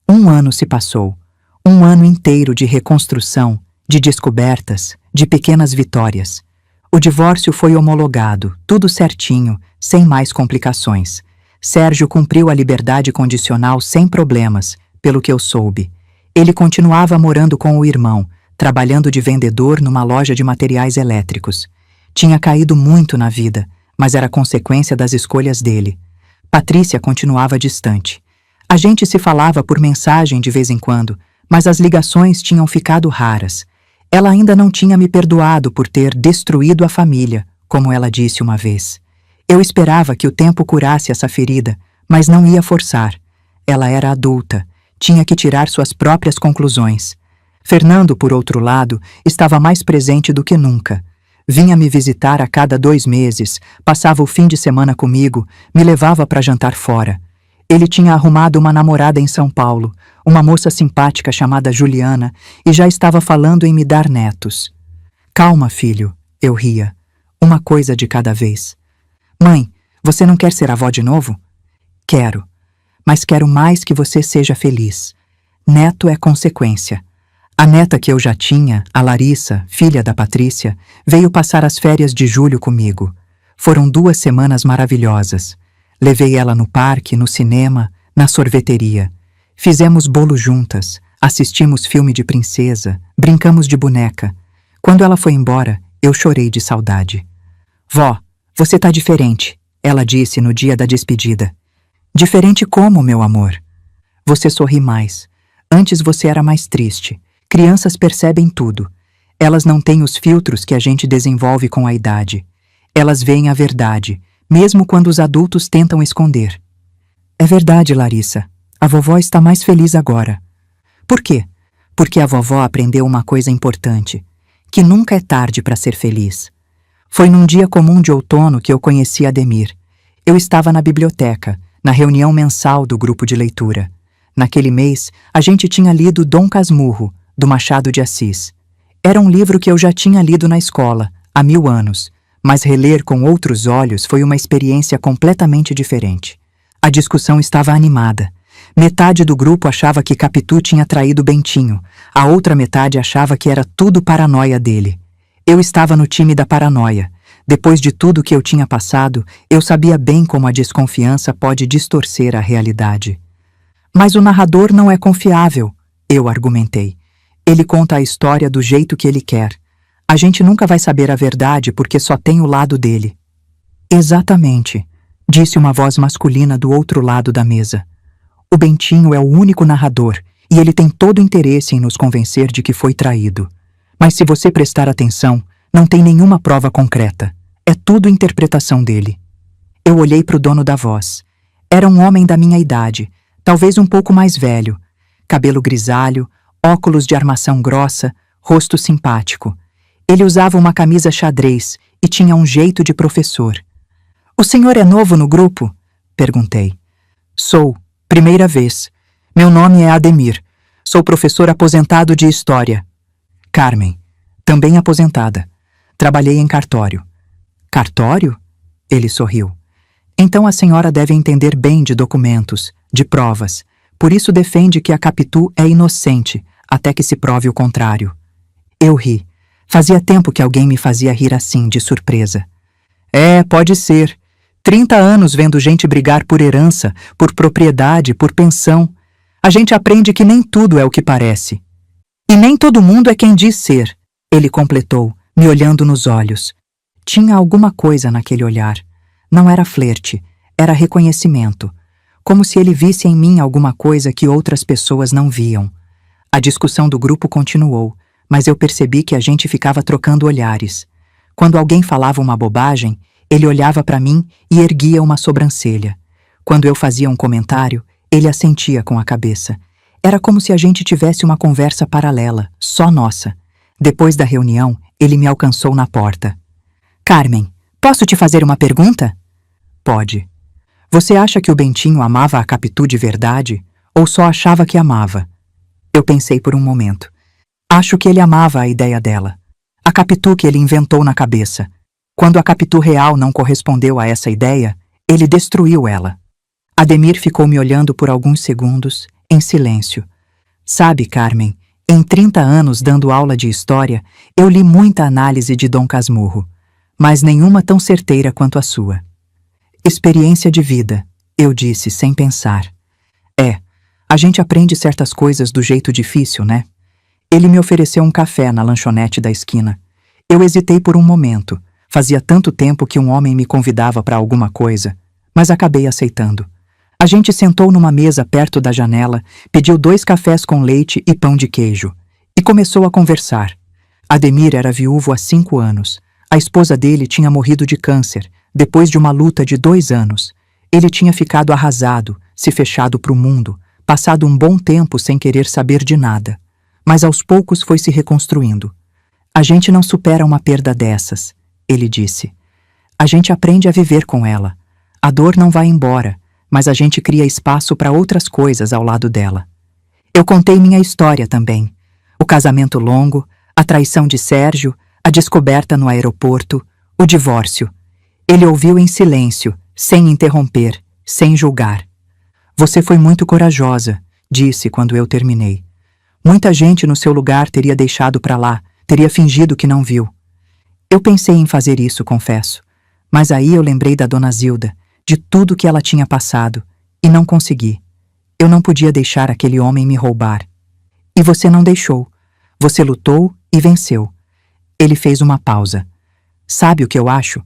1 ano se passou, 1 ano inteiro de reconstrução, de descobertas, de pequenas vitórias. O divórcio foi homologado, tudo certinho, sem mais complicações. Sérgio cumpriu a liberdade condicional sem problemas, pelo que eu soube. Ele continuava morando com o irmão, trabalhando de vendedor numa loja de materiais elétricos. Tinha caído muito na vida, mas era consequência das escolhas dele. Patrícia continuava distante. A gente se falava por mensagem de vez em quando, mas as ligações tinham ficado raras. Ela ainda não tinha me perdoado por ter destruído a família, como ela disse uma vez. Eu esperava que o tempo curasse essa ferida, mas não ia forçar. Ela era adulta, tinha que tirar suas próprias conclusões. Fernando, por outro lado, estava mais presente do que nunca. Vinha me visitar a cada 2 meses, passava o fim de semana comigo, me levava para jantar fora. Ele tinha arrumado uma namorada em São Paulo, uma moça simpática chamada Juliana, e já estava falando em me dar netos. Calma, filho, eu ria. Uma coisa de cada vez. Mãe, você não quer ser avó de novo? Quero, mas quero mais que você seja feliz. Neto é consequência. A neta que eu já tinha, a Larissa, filha da Patrícia, veio passar as férias de julho comigo. Foram 2 semanas maravilhosas. Levei ela no parque, no cinema, na sorveteria. Fizemos bolo juntas, assistimos filme de princesa, brincamos de boneca. Quando ela foi embora, eu chorei de saudade. Vó, você tá diferente, ela disse no dia da despedida. Diferente como, meu amor? Você sorri mais. Antes você era mais triste. Crianças percebem tudo. Elas não têm os filtros que a gente desenvolve com a idade. Elas veem a verdade, mesmo quando os adultos tentam esconder. É verdade, Larissa. A vovó está mais feliz agora. Por quê? Porque a vovó aprendeu uma coisa importante, que nunca é tarde para ser feliz. Foi num dia comum de outono que eu conheci Ademir. Eu estava na biblioteca, na reunião mensal do grupo de leitura. Naquele mês, a gente tinha lido Dom Casmurro, do Machado de Assis. Era um livro que eu já tinha lido na escola, há 1000 anos, mas reler com outros olhos foi uma experiência completamente diferente. A discussão estava animada. Metade do grupo achava que Capitu tinha traído Bentinho, a outra metade achava que era tudo paranoia dele. Eu estava no time da paranoia. Depois de tudo que eu tinha passado, eu sabia bem como a desconfiança pode distorcer a realidade. Mas o narrador não é confiável, eu argumentei. Ele conta a história do jeito que ele quer. A gente nunca vai saber a verdade porque só tem o lado dele. Exatamente, disse uma voz masculina do outro lado da mesa. O Bentinho é o único narrador e ele tem todo o interesse em nos convencer de que foi traído. Mas se você prestar atenção, não tem nenhuma prova concreta. É tudo interpretação dele. Eu olhei para o dono da voz. Era um homem da minha idade, talvez um pouco mais velho. Cabelo grisalho, óculos de armação grossa, rosto simpático. Ele usava uma camisa xadrez e tinha um jeito de professor. O senhor é novo no grupo? Perguntei. Sou, primeira vez. Meu nome é Ademir. Sou professor aposentado de História. Carmen, também aposentada. Trabalhei em cartório. Cartório? Ele sorriu. Então a senhora deve entender bem de documentos, de provas. Por isso defende que a Capitu é inocente, até que se prove o contrário. Eu ri. Fazia tempo que alguém me fazia rir assim, de surpresa. É, pode ser. 30 anos vendo gente brigar por herança, por propriedade, por pensão. A gente aprende que nem tudo é o que parece. E nem todo mundo é quem diz ser, ele completou, me olhando nos olhos. Tinha alguma coisa naquele olhar. Não era flerte, era reconhecimento. Como se ele visse em mim alguma coisa que outras pessoas não viam. A discussão do grupo continuou, mas eu percebi que a gente ficava trocando olhares. Quando alguém falava uma bobagem, ele olhava para mim e erguia uma sobrancelha. Quando eu fazia um comentário, ele assentia com a cabeça. Era como se a gente tivesse uma conversa paralela, só nossa. Depois da reunião, ele me alcançou na porta. Carmen, posso te fazer uma pergunta? Pode. Você acha que o Bentinho amava a Capitu de verdade, ou só achava que amava? Eu pensei por um momento. Acho que ele amava a ideia dela. A Capitu que ele inventou na cabeça. Quando a Capitu real não correspondeu a essa ideia, ele destruiu ela. Ademir ficou me olhando por alguns segundos, em silêncio. Sabe, Carmen, em 30 anos dando aula de história, eu li muita análise de Dom Casmurro, mas nenhuma tão certeira quanto a sua. Experiência de vida, eu disse sem pensar. A gente aprende certas coisas do jeito difícil, né? Ele me ofereceu um café na lanchonete da esquina. Eu hesitei por um momento. Fazia tanto tempo que um homem me convidava para alguma coisa, mas acabei aceitando. A gente sentou numa mesa perto da janela, pediu 2 cafés com leite e pão de queijo, e começou a conversar. Ademir era viúvo há 5 anos. A esposa dele tinha morrido de câncer, depois de uma luta de 2 anos. Ele tinha ficado arrasado, se fechado para o mundo, passado um bom tempo sem querer saber de nada. Mas aos poucos foi se reconstruindo. A gente não supera uma perda dessas, ele disse. A gente aprende a viver com ela. A dor não vai embora, mas a gente cria espaço para outras coisas ao lado dela. Eu contei minha história também. O casamento longo, a traição de Sérgio, a descoberta no aeroporto, o divórcio. Ele ouviu em silêncio, sem interromper, sem julgar. Você foi muito corajosa, disse quando eu terminei. Muita gente no seu lugar teria deixado para lá, teria fingido que não viu. Eu pensei em fazer isso, confesso. Mas aí eu lembrei da dona Zilda, de tudo que ela tinha passado, e não consegui. Eu não podia deixar aquele homem me roubar. E você não deixou. Você lutou e venceu. Ele fez uma pausa. Sabe o que eu acho?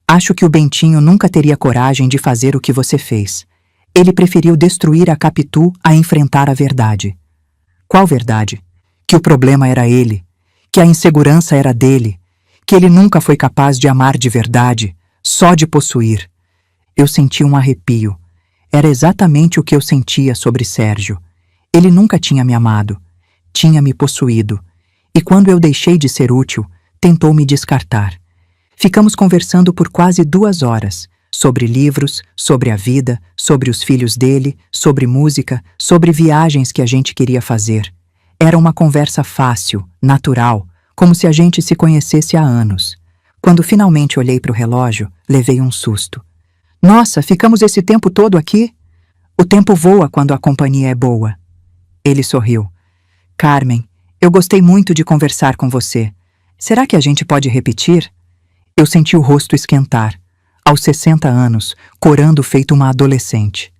Acho que o Bentinho nunca teria coragem de fazer o que você fez. Ele preferiu destruir a Capitu a enfrentar a verdade. Qual verdade? Que o problema era ele, que a insegurança era dele, que ele nunca foi capaz de amar de verdade, só de possuir. Eu senti um arrepio. Era exatamente o que eu sentia sobre Sérgio. Ele nunca tinha me amado, tinha me possuído, e quando eu deixei de ser útil, tentou me descartar. Ficamos conversando por quase 2 horas, sobre livros, sobre a vida, sobre os filhos dele, sobre música, sobre viagens que a gente queria fazer. Era uma conversa fácil, natural, como se a gente se conhecesse há anos. Quando finalmente olhei para o relógio, levei um susto. Nossa, ficamos esse tempo todo aqui? O tempo voa quando a companhia é boa. Ele sorriu. Carmen, eu gostei muito de conversar com você. Será que a gente pode repetir? Eu senti o rosto esquentar. Aos 60 anos, corando feito uma adolescente.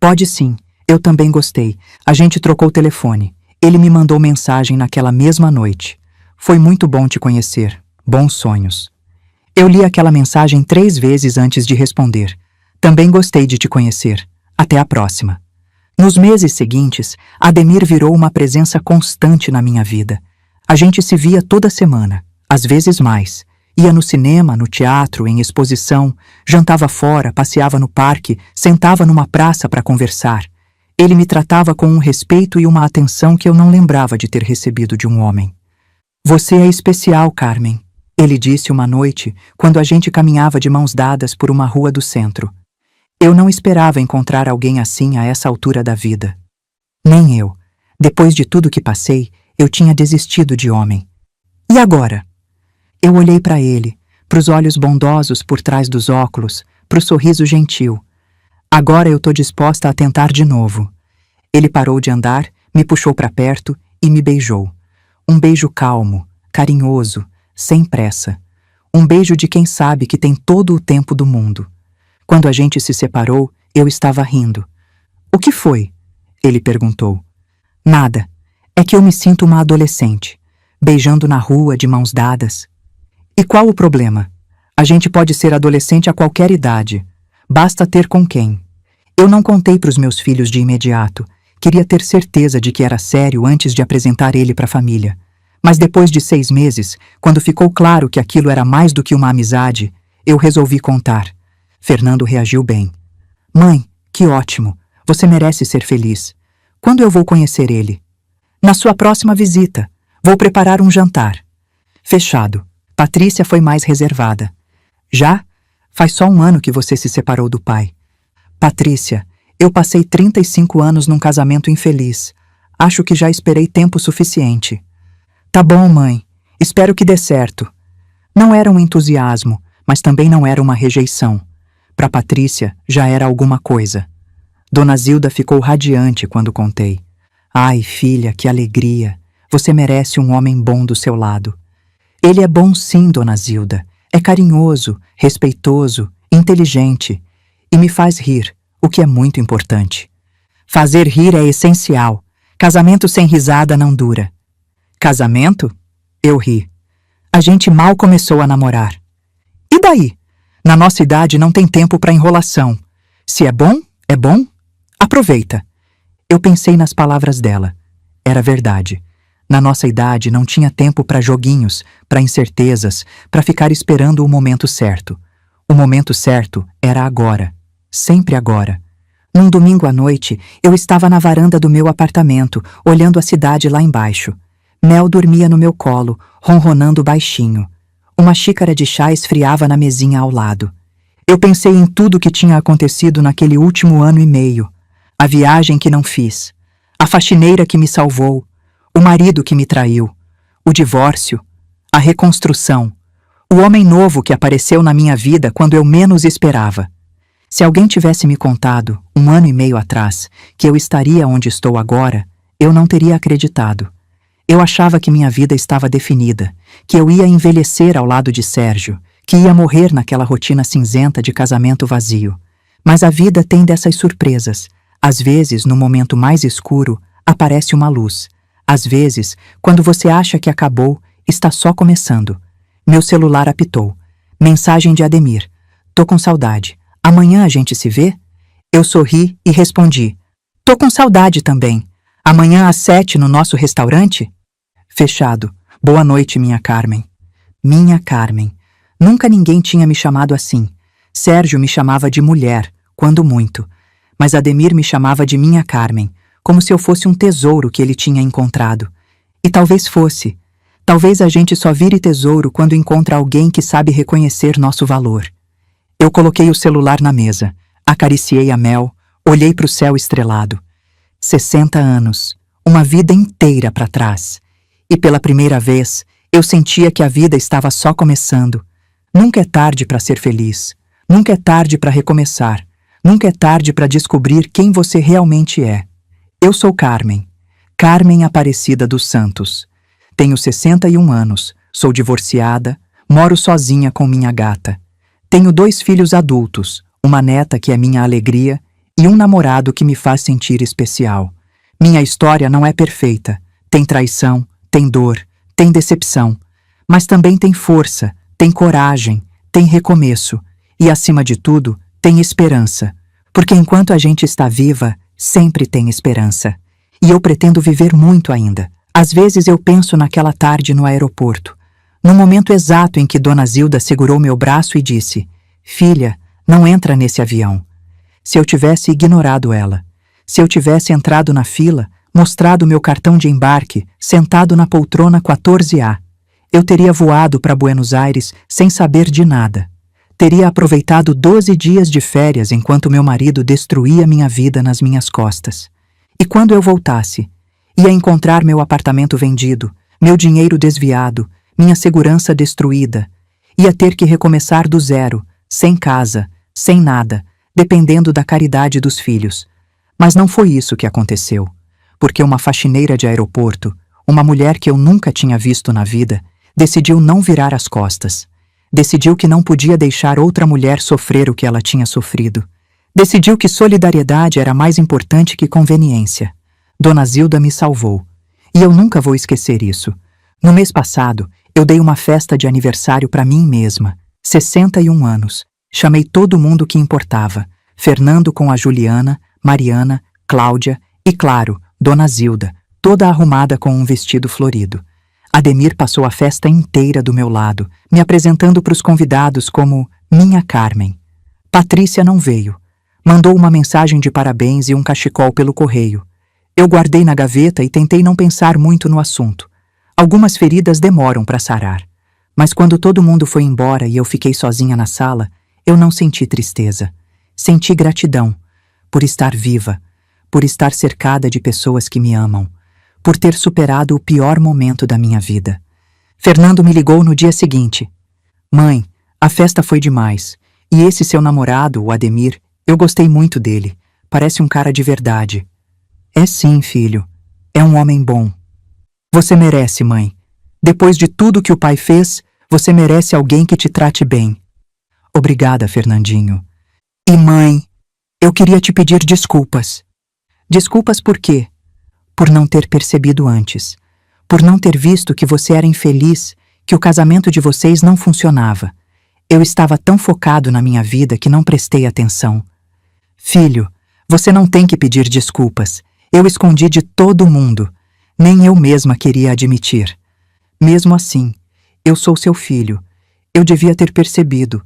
Pode sim, eu também gostei. A gente trocou o telefone. Ele me mandou mensagem naquela mesma noite. Foi muito bom te conhecer. Bons sonhos. Eu li aquela mensagem 3 vezes antes de responder. Também gostei de te conhecer. Até a próxima. Nos meses seguintes, Ademir virou uma presença constante na minha vida. A gente se via toda semana, às vezes mais. Ia no cinema, no teatro, em exposição, jantava fora, passeava no parque, sentava numa praça para conversar. Ele me tratava com um respeito e uma atenção que eu não lembrava de ter recebido de um homem. Você é especial, Carmen, ele disse uma noite, quando a gente caminhava de mãos dadas por uma rua do centro. Eu não esperava encontrar alguém assim a essa altura da vida. Nem eu. Depois de tudo que passei, eu tinha desistido de homem. E agora? Eu olhei para ele, para os olhos bondosos por trás dos óculos, para o sorriso gentil. Agora eu tô disposta a tentar de novo. Ele parou de andar, me puxou para perto e me beijou. Um beijo calmo, carinhoso, sem pressa. Um beijo de quem sabe que tem todo o tempo do mundo. Quando a gente se separou, eu estava rindo. O que foi? Ele perguntou. Nada. É que eu me sinto uma adolescente, beijando na rua de mãos dadas. E qual o problema? A gente pode ser adolescente a qualquer idade. Basta ter com quem. Eu não contei para os meus filhos de imediato. Queria ter certeza de que era sério antes de apresentar ele para a família. Mas depois de 6 meses, quando ficou claro que aquilo era mais do que uma amizade, eu resolvi contar. Fernando reagiu bem. Mãe, que ótimo. Você merece ser feliz. Quando eu vou conhecer ele? Na sua próxima visita. Vou preparar um jantar. Fechado. Patrícia foi mais reservada. Já? Faz só 1 ano que você se separou do pai. Patrícia, eu passei 35 anos num casamento infeliz. Acho que já esperei tempo suficiente. Tá bom, mãe. Espero que dê certo. Não era um entusiasmo, mas também não era uma rejeição. Para Patrícia, já era alguma coisa. Dona Zilda ficou radiante quando contei. Ai, filha, que alegria! Você merece um homem bom do seu lado. Ele é bom sim, Dona Zilda. É carinhoso, respeitoso, inteligente e me faz rir, o que é muito importante. Fazer rir é essencial. Casamento sem risada não dura. Casamento? Eu ri. A gente mal começou a namorar. E daí? Na nossa idade não tem tempo para enrolação. Se é bom, é bom. Aproveita. Eu pensei nas palavras dela. Era verdade. Na nossa idade não tinha tempo para joguinhos, para incertezas, para ficar esperando o momento certo. O momento certo era agora. Sempre agora. Num domingo à noite, eu estava na varanda do meu apartamento, olhando a cidade lá embaixo. Mel dormia no meu colo, ronronando baixinho. Uma xícara de chá esfriava na mesinha ao lado. Eu pensei em tudo que tinha acontecido naquele último ano e meio. A viagem que não fiz. A faxineira que me salvou. O marido que me traiu. O divórcio. A reconstrução. O homem novo que apareceu na minha vida quando eu menos esperava. Se alguém tivesse me contado, 1 ano e meio atrás, que eu estaria onde estou agora, eu não teria acreditado. Eu achava que minha vida estava definida, que eu ia envelhecer ao lado de Sérgio, que ia morrer naquela rotina cinzenta de casamento vazio. Mas a vida tem dessas surpresas. Às vezes, no momento mais escuro, aparece uma luz. Às vezes, quando você acha que acabou, está só começando. Meu celular apitou. Mensagem de Ademir. Tô com saudade. Amanhã a gente se vê? Eu sorri e respondi. Tô com saudade também. Amanhã às 7 no nosso restaurante? Fechado. Boa noite, minha Carmen. Minha Carmen. Nunca ninguém tinha me chamado assim. Sérgio me chamava de mulher, quando muito. Mas Ademir me chamava de minha Carmen, como se eu fosse um tesouro que ele tinha encontrado. E talvez fosse. Talvez a gente só vire tesouro quando encontra alguém que sabe reconhecer nosso valor. Eu coloquei o celular na mesa, acariciei a Mel, olhei para o céu estrelado. 60 anos, uma vida inteira para trás. E pela primeira vez, eu sentia que a vida estava só começando. Nunca é tarde para ser feliz. Nunca é tarde para recomeçar. Nunca é tarde para descobrir quem você realmente é. Eu sou Carmen. Carmen Aparecida dos Santos. Tenho 61 anos, sou divorciada, moro sozinha com minha gata. Tenho 2 filhos adultos, uma neta que é minha alegria e um namorado que me faz sentir especial. Minha história não é perfeita. Tem traição, tem dor, tem decepção. Mas também tem força, tem coragem, tem recomeço. E, acima de tudo, tem esperança. Porque enquanto a gente está viva, sempre tem esperança. E eu pretendo viver muito ainda. Às vezes eu penso naquela tarde no aeroporto. No momento exato em que Dona Zilda segurou meu braço e disse: Filha, não entra nesse avião. Se eu tivesse ignorado ela, se eu tivesse entrado na fila, mostrado meu cartão de embarque, sentado na poltrona 14A, eu teria voado para Buenos Aires sem saber de nada. Teria aproveitado 12 dias de férias enquanto meu marido destruía minha vida nas minhas costas. E quando eu voltasse, ia encontrar meu apartamento vendido, meu dinheiro desviado, minha segurança destruída. Ia ter que recomeçar do zero, sem casa, sem nada, dependendo da caridade dos filhos. Mas não foi isso que aconteceu, porque uma faxineira de aeroporto, uma mulher que eu nunca tinha visto na vida, decidiu não virar as costas. Decidiu que não podia deixar outra mulher sofrer o que ela tinha sofrido. Decidiu que solidariedade era mais importante que conveniência. Dona Zilda me salvou. E eu nunca vou esquecer isso. No mês passado, eu dei uma festa de aniversário para mim mesma. 61 anos. Chamei todo mundo que importava. Fernando com a Juliana, Mariana, Cláudia e, claro, Dona Zilda, toda arrumada com um vestido florido. Ademir passou a festa inteira do meu lado, me apresentando para os convidados como minha Carmen. Patrícia não veio. Mandou uma mensagem de parabéns e um cachecol pelo correio. Eu guardei na gaveta e tentei não pensar muito no assunto. Algumas feridas demoram para sarar. Mas quando todo mundo foi embora e eu fiquei sozinha na sala, eu não senti tristeza. Senti gratidão por estar viva, por estar cercada de pessoas que me amam, por ter superado o pior momento da minha vida. Fernando me ligou no dia seguinte. Mãe, a festa foi demais. E esse seu namorado, o Ademir, eu gostei muito dele. Parece um cara de verdade. É sim, filho. É um homem bom. Você merece, mãe. Depois de tudo que o pai fez, você merece alguém que te trate bem. Obrigada, Fernandinho. E mãe, eu queria te pedir desculpas. Desculpas por quê? Por não ter percebido antes. Por não ter visto que você era infeliz, que o casamento de vocês não funcionava. Eu estava tão focado na minha vida que não prestei atenção. Filho, você não tem que pedir desculpas. Eu escondi de todo mundo. Nem eu mesma queria admitir. Mesmo assim, eu sou seu filho. Eu devia ter percebido.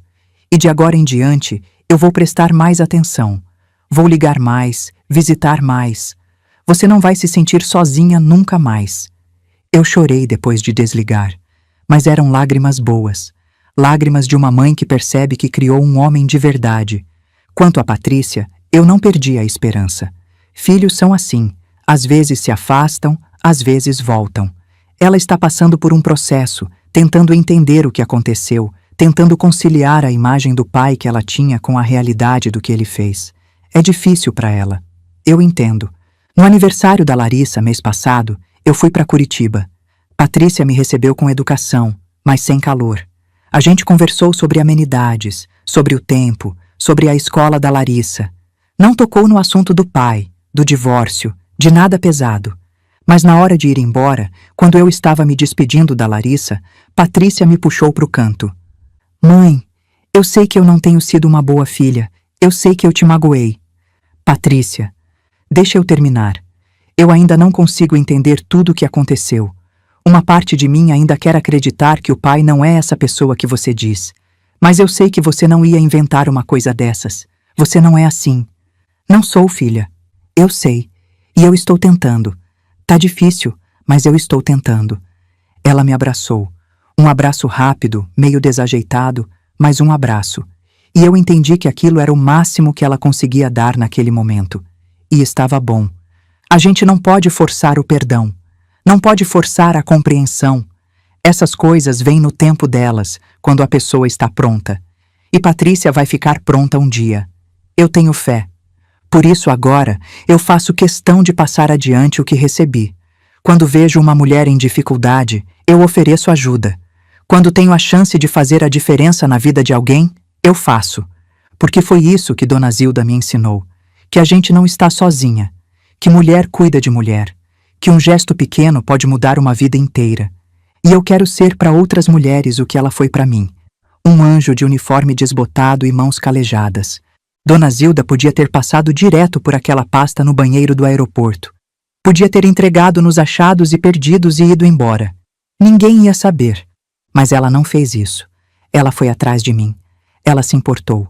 E de agora em diante, eu vou prestar mais atenção. Vou ligar mais, visitar mais. Você não vai se sentir sozinha nunca mais. Eu chorei depois de desligar, mas eram lágrimas boas. Lágrimas de uma mãe que percebe que criou um homem de verdade. Quanto a Patrícia, eu não perdi a esperança. Filhos são assim, às vezes se afastam, às vezes voltam. Ela está passando por um processo, tentando entender o que aconteceu, tentando conciliar a imagem do pai que ela tinha com a realidade do que ele fez. É difícil para ela. Eu entendo. No aniversário da Larissa, mês passado, eu fui para Curitiba. Patrícia me recebeu com educação, mas sem calor. A gente conversou sobre amenidades, sobre o tempo, sobre a escola da Larissa. Não tocou no assunto do pai, do divórcio, de nada pesado. Mas na hora de ir embora, quando eu estava me despedindo da Larissa, Patrícia me puxou para o canto. Mãe, eu sei que eu não tenho sido uma boa filha. Eu sei que eu te magoei. Patrícia, deixa eu terminar. Eu ainda não consigo entender tudo o que aconteceu. Uma parte de mim ainda quer acreditar que o pai não é essa pessoa que você diz. Mas eu sei que você não ia inventar uma coisa dessas. Você não é assim. Não sou, filha. Eu sei. E eu estou tentando. Tá difícil, mas eu estou tentando. Ela me abraçou. Um abraço rápido, meio desajeitado, mas um abraço. E eu entendi que aquilo era o máximo que ela conseguia dar naquele momento. E estava bom. A gente não pode forçar o perdão. Não pode forçar a compreensão. Essas coisas vêm no tempo delas, quando a pessoa está pronta. E Patrícia vai ficar pronta um dia. Eu tenho fé. Por isso agora, eu faço questão de passar adiante o que recebi. Quando vejo uma mulher em dificuldade, eu ofereço ajuda. Quando tenho a chance de fazer a diferença na vida de alguém, eu faço. Porque foi isso que Dona Zilda me ensinou. Que a gente não está sozinha. Que mulher cuida de mulher. Que um gesto pequeno pode mudar uma vida inteira. E eu quero ser para outras mulheres o que ela foi para mim. Um anjo de uniforme desbotado e mãos calejadas. Dona Zilda podia ter passado direto por aquela pasta no banheiro do aeroporto. Podia ter entregado nos achados e perdidos e ido embora. Ninguém ia saber. Mas ela não fez isso. Ela foi atrás de mim. Ela se importou.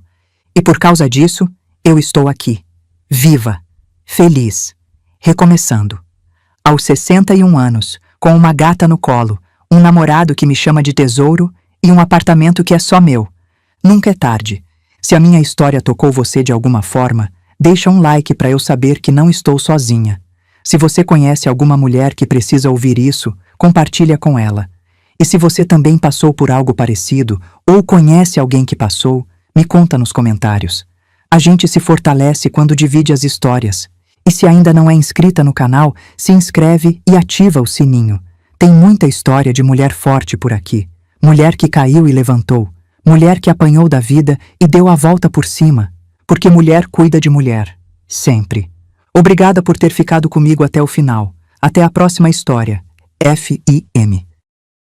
E por causa disso, eu estou aqui. Viva. Feliz. Recomeçando. Aos 61 anos, com uma gata no colo, um namorado que me chama de tesouro e um apartamento que é só meu. Nunca é tarde. Se a minha história tocou você de alguma forma, deixa um like para eu saber que não estou sozinha. Se você conhece alguma mulher que precisa ouvir isso, compartilha com ela. E se você também passou por algo parecido ou conhece alguém que passou, me conta nos comentários. A gente se fortalece quando divide as histórias. E se ainda não é inscrita no canal, se inscreve e ativa o sininho. Tem muita história de mulher forte por aqui. Mulher que caiu e levantou. Mulher que apanhou da vida e deu a volta por cima. Porque mulher cuida de mulher. Sempre. Obrigada por ter ficado comigo até o final. Até a próxima história. FIM.